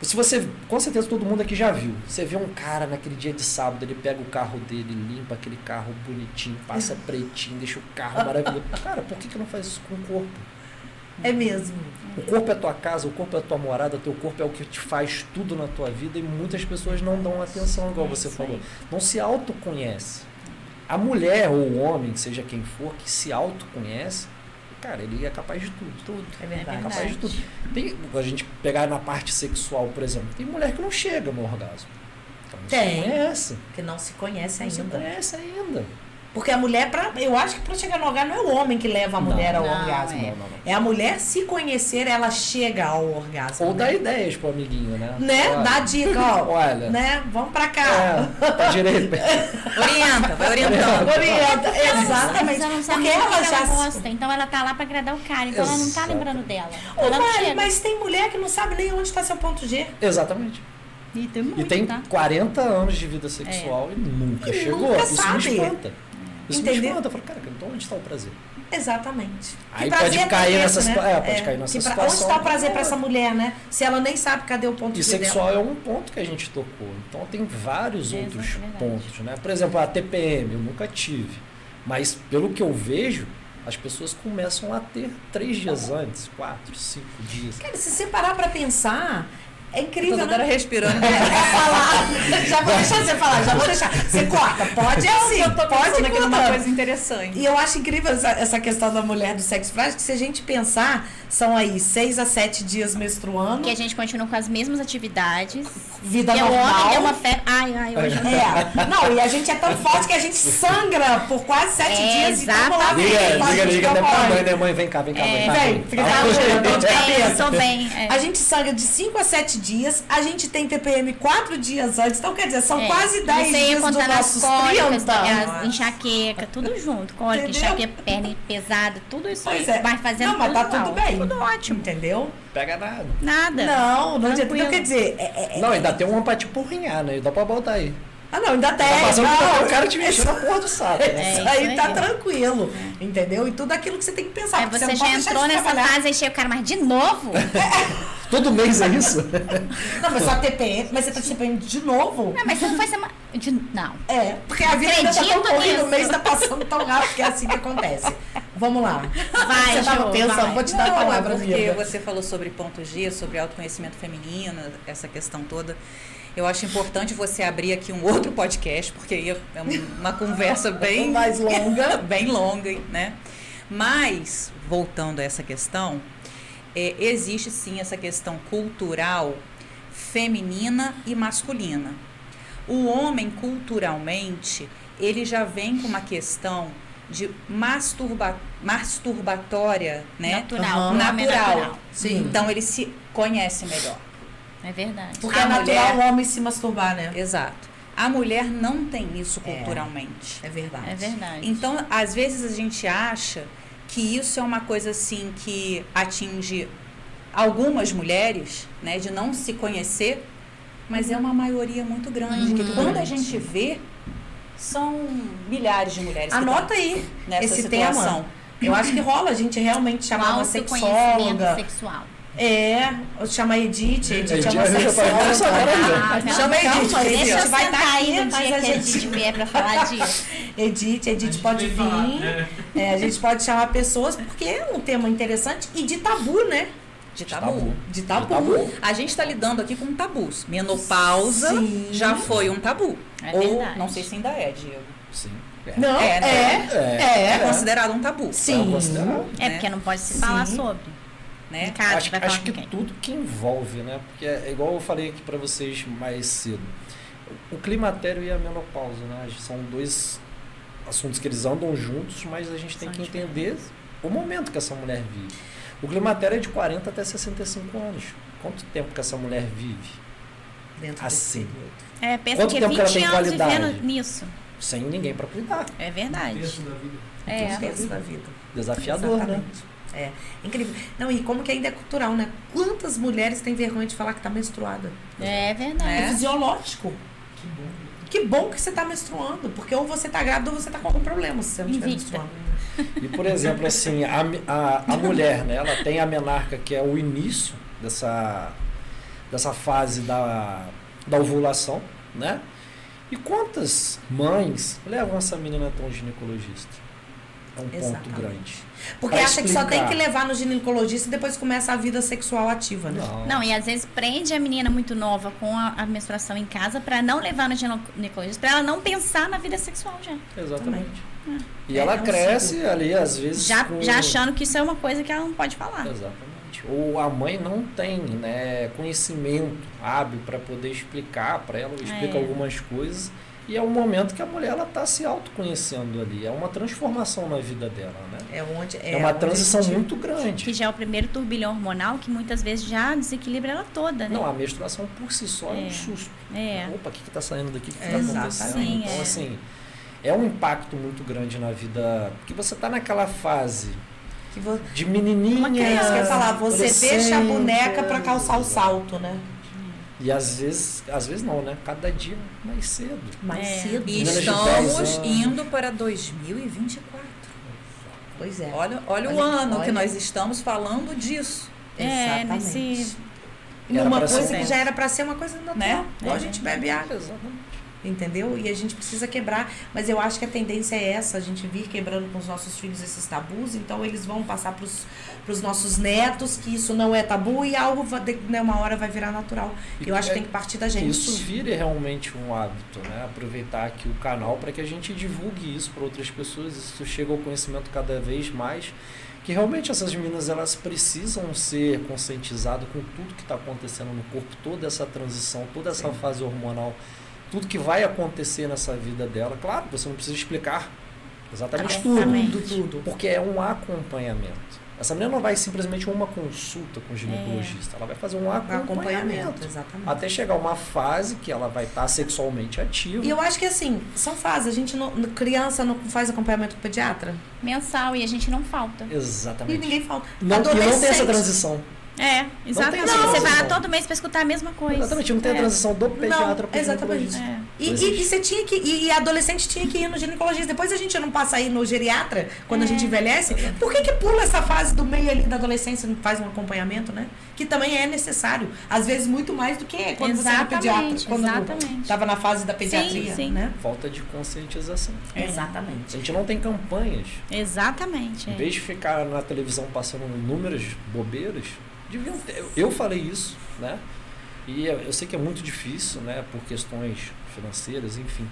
Se você, com certeza todo mundo aqui já viu, você vê um cara naquele dia de sábado, ele pega o carro dele, limpa aquele carro bonitinho, passa pretinho, deixa o carro maravilhoso. Cara, por que não faz isso com o corpo? É mesmo. O corpo é a tua casa, o corpo é a tua morada, o teu corpo é o que te faz tudo na tua vida e muitas pessoas não dão atenção, igual você falou. Não se autoconhece. A mulher ou o homem, seja quem for, que se autoconhece, cara, ele é capaz de tudo. Tudo, é verdade. É capaz de tudo. Tem, a gente pegar na parte sexual, por exemplo, tem mulher que não chega no orgasmo. Então, não se conhece. Que não se conhece ainda. Não se conhece ainda. Porque a mulher, eu acho que para chegar no orgasmo não é o homem que leva a mulher ao orgasmo. É a mulher se conhecer, ela chega ao orgasmo. Ou dá ideias pro amiguinho, né? Né? Dá dica, ó. Olha. Né? Vamos pra cá. Pra direita. Vai orientando. Orienta, exatamente. Mas ela não sabe Porque nem o ela que já ela gosta. Então ela tá lá pra agradar o cara. Então ela não tá lembrando dela. Ô, Ela não Mari, chega. mas tem mulher que não sabe nem onde está seu ponto G. Exatamente. E tem muito, E tem tá? 40 anos de vida sexual e nunca E chegou. nunca Isso sabe. me espanta. Isso Entendeu? me espanta. Eu falo, cara, então onde está o prazer? Exatamente. Aí Que prazer pode cair é nessa esse, né? situação. Pode cair nessa situação. Onde está o prazer para essa mulher, né? Se ela nem sabe cadê o ponto E G sexual dela. é um ponto que a gente tocou. Então tem vários outros verdade. pontos, né? Por exemplo, a TPM eu nunca tive. Mas pelo que eu vejo, as pessoas começam a ter 3 dias antes, 4, 5 dias. Cara, se você parar para pensar, é incrível, Toda hora né? respirando. Já vou deixar você falar, já vou deixar. Você corta, pode assim, Eu tô pode pensando aqui numa cortar. coisa interessante. E eu acho incrível essa questão da mulher do sexo frágil, que se a gente pensar, são aí 6 a 7 dias menstruando, Que a gente continua com as mesmas atividades. vida Porque o homem normal. é uma fé. Ai, hoje não. Não, e a gente é tão forte que a gente sangra por quase 7 dias e tamo lá exatamente. Liga até pra mãe, né? Mãe, vem cá. Vem, fica Tô de bem, cabeça. tô bem. A gente sangra de 5 a 7 dias, a gente tem TPM 4 dias antes, então quer dizer, são quase 10 Você ia dias dos contar nas nossos cólicas, 30. as enxaqueca, tudo junto. Cólica, Entendeu? enxaqueca, perna pesada, tudo isso Pois aí. é. Vai fazendo Não, mas tá igual. tudo bem. Tudo ótimo. Entendeu? Pega nada. Nada. Não adianta. Tranquilo. Então, quer dizer... Não, ainda tem um empatia porrinhar, né? Dá pra botar aí. não, ainda tem. Tá passando não, o cara te mexendo na porra do saco. Né? Isso isso aí aí. tá tranquilo, entendeu? E tudo aquilo que você tem que pensar. Aí porque você não já pode deixar entrou de nessa trabalhar. fase, aí chega o cara, mas de novo? Todo mês é isso? Não, mas só TPM, mas você tá TPM de novo? Não, mas você não foi semana. Não. É, porque a vida ainda tá tão Acredito corrida, nisso. o mês tá passando tão rápido que é assim que acontece. Vamos lá. Vai, Você tava Ju, pensando, vai. vou te dar a palavra, porque amiga. você falou sobre ponto G, sobre autoconhecimento feminino, essa questão toda. Eu acho importante você abrir aqui um outro podcast, porque aí é uma conversa bem mais longa. bem longa, né? Mas, voltando a essa questão, existe sim essa questão cultural feminina e masculina. O homem, culturalmente, ele já vem com uma questão de masturbatória, né? Natural. Natural. Sim. Então, ele se conhece melhor. É verdade. Porque A é natural mulher- o homem se masturbar, né? Exato. A mulher não tem isso culturalmente. É verdade. É verdade. Então, às vezes a gente acha que isso é uma coisa assim que atinge algumas mulheres, né, de não se conhecer, mas é uma maioria muito grande, que quando a gente vê, são milhares de mulheres. Anota aí nessa esse situação. tema. Eu acho que rola a gente realmente chamar uma sexóloga. Sexual. Chama a Edith é uma sexóloga. Chama a Edith, deixa eu a gente vai estar aí aqui, no dia que a gente vier pra falar disso. Edith pode vir. A gente pode chamar pessoas, porque é um tema interessante e de tabu, né? De tabu. De tabu. A gente está lidando aqui com tabus. Menopausa já foi um tabu. Ou, não sei se ainda é, Diego. Sim. Não, é considerado um tabu. Sim. Porque não pode se falar sobre. Né? Acho que tudo que envolve, né? Porque é igual eu falei aqui para vocês mais cedo. O climatério e a menopausa, né? São dois assuntos que eles andam juntos, mas a gente tem que entender o momento que essa mulher vive. O climatério é de 40 até 65 anos. Quanto tempo que essa mulher vive? Dentro assim. Pensa Quanto que é tempo 20 que ela tem anos qualidade? vivendo nisso. Sem ninguém para cuidar. É verdade. Um terço da vida. Desafiador, exatamente. Né? Incrível. Não, e como que ainda é cultural, né? Quantas mulheres têm vergonha de falar que tá menstruada? É verdade. É fisiológico. Que bom que você tá menstruando, porque ou você tá grávida ou você tá com algum problema se você não estiver menstruando. E, por exemplo, assim, a mulher, né? Ela tem a menarca, que é o início dessa fase da ovulação, né? E quantas mães levam essa menina até um ginecologista? É um ponto grande. Porque acha que só tem que levar no ginecologista e depois começa a vida sexual ativa, né? Não, e às vezes prende a menina muito nova com a menstruação em casa pra não levar no ginecologista, pra ela não pensar na vida sexual já. Exatamente. E ela cresce ali, às vezes... Já achando que isso é uma coisa que ela não pode falar. Exatamente. Ou a mãe não tem, né, conhecimento hábil para poder explicar para ela, explica algumas coisas. E é um momento que a mulher está se autoconhecendo ali. É uma transformação na vida dela, né? É uma transição muito grande. Que já é o primeiro turbilhão hormonal que muitas vezes já desequilibra ela toda, né? Não, a menstruação por si só é um susto. Opa, o que está saindo daqui? O que está acontecendo? Sim, então, assim, é um impacto muito grande na vida. Porque você está naquela fase de menininha. Uma criança quer falar, você deixa a boneca para calçar o salto, né? E às vezes não, né? Cada dia mais cedo. Mais cedo. E estamos indo para 2024. Pois é. Olha o ano que nós estamos falando disso. Exatamente. Numa coisa que já era para ser uma coisa natural. Né? Igual a gente bebe água. Exatamente. Entendeu? E a gente precisa quebrar, mas eu acho que a tendência é essa, a gente vir quebrando com os nossos filhos esses tabus, então eles vão passar pros nossos netos que isso não é tabu e algo, né, uma hora vai virar natural. Eu acho que tem que partir da gente. Isso vire realmente um hábito, né? Aproveitar aqui o canal para que a gente divulgue isso para outras pessoas, isso chega ao conhecimento cada vez mais, que realmente essas meninas elas precisam ser conscientizadas com tudo que está acontecendo no corpo, toda essa transição, toda essa fase hormonal, tudo que vai acontecer nessa vida dela. Claro, você não precisa explicar exatamente tudo, porque é um acompanhamento. Essa menina não vai simplesmente uma consulta com o ginecologista, ela vai fazer um acompanhamento exatamente. Até chegar uma fase que ela vai estar sexualmente ativa. E eu acho que assim, são fases, a gente criança não faz acompanhamento com o pediatra? Mensal, e a gente não falta. Exatamente. E ninguém falta. E não tem essa transição. Exatamente. Você vai lá todo mês para escutar a mesma coisa. Exatamente, não tem a transição do pediatra para o ginecologista. E você tinha que. E adolescente tinha que ir no ginecologista. Depois a gente não passa a ir no geriatra quando a gente envelhece. Por que pula essa fase do meio ali da adolescência e não faz um acompanhamento, né? Que também é necessário. Às vezes muito mais do que quando você era pediatra. Quando estava na fase da pediatria. Sim. Né? Falta de conscientização. Exatamente. A gente não tem campanhas. Exatamente. Em vez de ficar na televisão passando números bobeiras, deviam ter. Eu falei isso, né? E eu sei que é muito difícil, né? Por questões financeiras, enfim.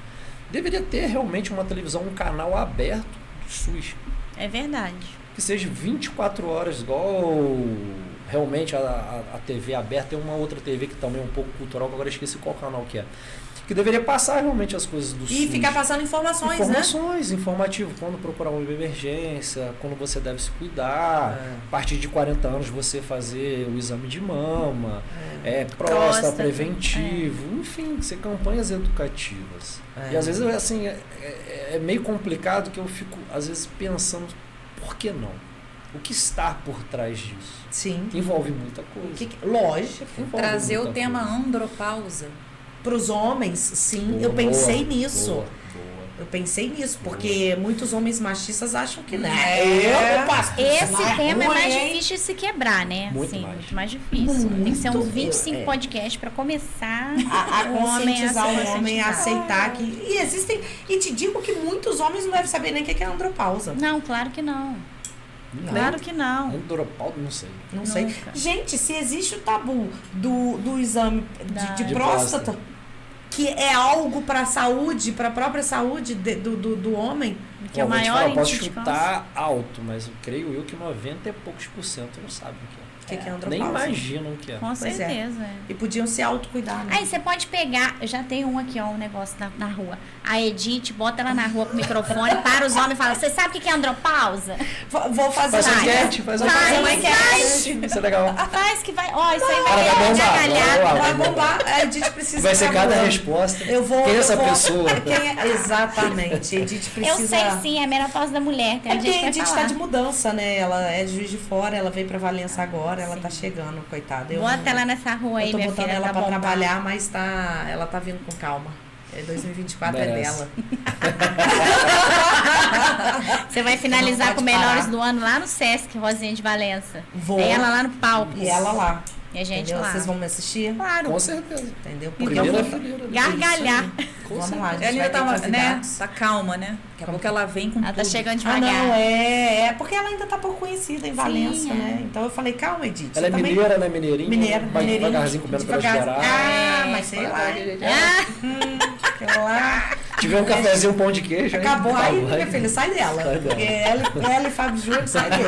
Deveria ter realmente uma televisão, um canal aberto do SUS. É verdade. Que seja 24 horas, igual realmente a TV aberta. Tem uma outra TV que também é um pouco cultural, que agora eu esqueci qual canal que é. Que deveria passar realmente as coisas do SUS. E ficar passando informações, né? Informativo. Quando procurar uma emergência, quando você deve se cuidar. A partir de 40 anos você fazer o exame de mama, próstata, preventivo, enfim, ser campanhas educativas. E às vezes assim, é meio complicado que eu fico, às vezes, pensando, por que não? o que está por trás disso. Sim. Envolve muita coisa. Lógico. Trazer o tema andropausa. Para os homens, sim, Boa, eu pensei boa, nisso. boa. Eu pensei nisso, porque muitos homens machistas acham que não. Eu passo. Esse tema é mais difícil de se quebrar, né? Muito Sim, mais. muito mais difícil. Tem que ser uns 25 podcasts para começar A conscientizar o homem a conscientizar. aceitar que. E existem. E te digo que muitos homens não devem saber nem o que é andropausa. Não, claro que não. Não. Claro que não. Andropausa, não sei. Não sei. Nunca. Gente, se existe o tabu do exame de De próstata, que é algo para a saúde, para a própria saúde do homem. Que é o Bom, vou te maior falar, posso índice de chutar alto, mas eu creio eu que 90 e poucos % não sabem o que é. O que é andropausa? Nem imaginam o que é. Com Pois é. certeza. E podiam se autocuidar, né? Aí você pode pegar, eu já tenho um aqui, ó, um negócio na rua. A Edith, bota ela na rua com o microfone, para os homens e fala, você sabe o que é andropausa? Vou fazer Faz uma enquete, Faz uma enquete. Isso é legal. Faz que vai, ó, isso aí Cara, vai vai bombar, gargalhar. Vai bombar. A Edith precisa. Vai ser ficar cada boa. resposta. Eu vou. Quem é essa eu vou- pessoa? Exatamente. A Edith precisa. Eu sei sim, é a menopausa da mulher. Tem É a porque gente a vai Edith falar. tá de mudança, né? Ela é de Juiz de Fora, ela veio pra Valença agora, ela tá chegando, coitada. Bota ela nessa rua aí, Eu tô minha botando filha, ela tá pra bombada. trabalhar, mas ela tá vindo com calma. 2024 é Merece. dela. Você vai Não finalizar pode com Melhores parar. do Ano lá no Sesc, Rosinha de Valença. Vou. É ela lá no palco. E ela lá. E a gente Entendeu? lá. Vocês vão me assistir? Claro. Com certeza. Entendeu? Primeira Porque fileira. Gargalhar. Vamos lá, a gente Ela ainda vai ter tá, né, convidados. tá calma, né? Daqui a pouco ela vem com Ela tá tudo. chegando Ah, devagar. não, é porque ela ainda tá pouco conhecida em Valença, é. né? Então eu falei, calma, Edith. Ela é você também- mineira, né? Mineirinha. Mineira, Vai mineirinha. devagarzinho comendo pelas Devagar. beiradas. Ah, mas sei lá. hein? Aquela lá. Tiver um cafezinho, um pão de queijo. hein? Acabou. Aí, Acabou. minha filha, sai dela. Sai dela. Porque ela e Fábio Júnior sai deles.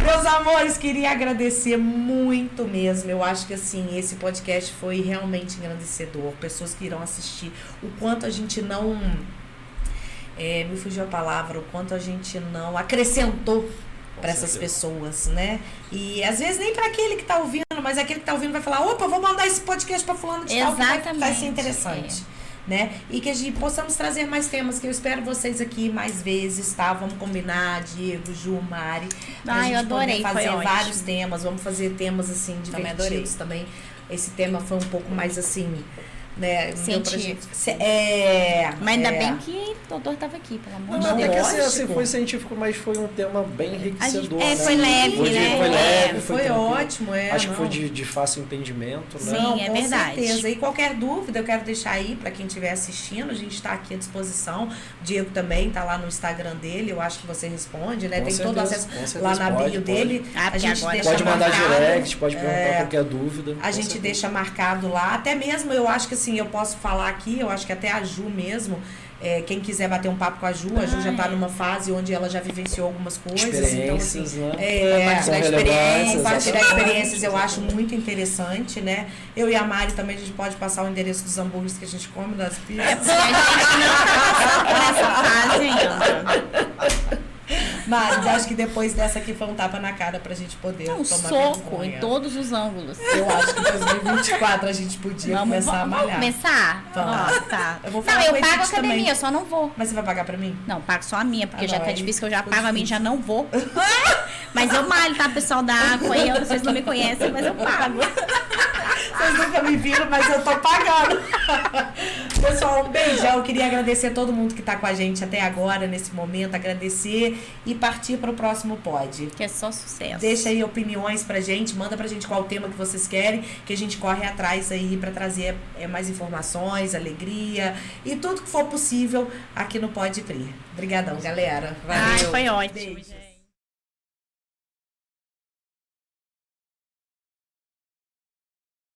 Meus amores, queria agradecer muito mesmo. Eu acho que assim, esse podcast foi realmente engrandecedor. Pessoas que irão assistir. O quanto a gente não. Me fugiu a palavra, o quanto a gente não acrescentou para essas certeza. pessoas, né? E às vezes nem para aquele que tá ouvindo, mas aquele que tá ouvindo vai falar: opa, vou mandar esse podcast para fulano de tal, que vai ser Exatamente, interessante. Né? E que a gente possamos trazer mais temas, que eu espero vocês aqui mais vezes, tá? Vamos combinar, Diego, Ju, Mari. Pra Ai, eu gente poder adorei, foi fazer ótimo. vários temas, vamos fazer temas assim, Também divertidos também. Esse tema foi um pouco mais assim, né? deu pra Científico. gente- Mas ainda bem que o doutor tava aqui, pelo amor de Não, Deus. é que assim, lógico. foi científico, mas foi um tema bem enriquecedor, né? foi leve, Foi né? Foi leve, Foi tranquilo. ótimo, Acho que foi não. de fácil entendimento, né? Sim, Não, é com verdade. certeza. E qualquer dúvida, eu quero deixar aí para quem estiver assistindo, a gente está aqui à disposição. O Diego também tá lá no Instagram dele, eu acho que você responde, né? Com Tem todo o acesso certeza, lá na pode, bio pode. dele. Ah, A porque gente agora deixa Pode mandar marcado. direct, pode perguntar qualquer dúvida. A gente deixa marcado lá, até mesmo eu acho que assim, eu posso falar aqui, eu acho que até a Ju mesmo, quem quiser bater um papo com a Ju já tá numa fase onde ela já vivenciou algumas coisas. Experiências, então, assim, né? São relevantes, compartilhar exatamente. experiências eu acho muito interessante, né? Eu e a Mari também, a gente pode passar o endereço dos hambúrgueres que a gente come, das pizzas. A gente não tá passando por essa fase ainda. Mas acho que depois dessa aqui foi um tapa na cara pra gente poder Um tomar soco vergonha. em todos os ângulos. Eu acho que em 2024 a gente podia começar a malhar. começar? Vamos. Ó, tá. Eu vou Não, falar eu com a pago a Edith academia, também. eu só não vou. Mas você vai pagar pra mim? Não, pago só a minha, porque Ah, já não, tá aí difícil que eu já ficou pago a minha, difícil. já não vou. Mas eu malho, tá, pessoal da Aqua? Vocês não me conhecem, mas eu pago. Vocês nunca me viram, mas eu tô pagando. Pessoal, um beijão. Eu queria agradecer a todo mundo que tá com a gente até agora, nesse momento. Agradecer e partir para o próximo pod. Que é só sucesso. Deixa aí opiniões pra gente. Manda pra gente qual tema que vocês querem, que a gente corre atrás aí pra trazer mais informações, alegria e tudo que for possível aqui no Pode Crer. Obrigadão, galera. Ai, foi ótimo, Beijo. gente.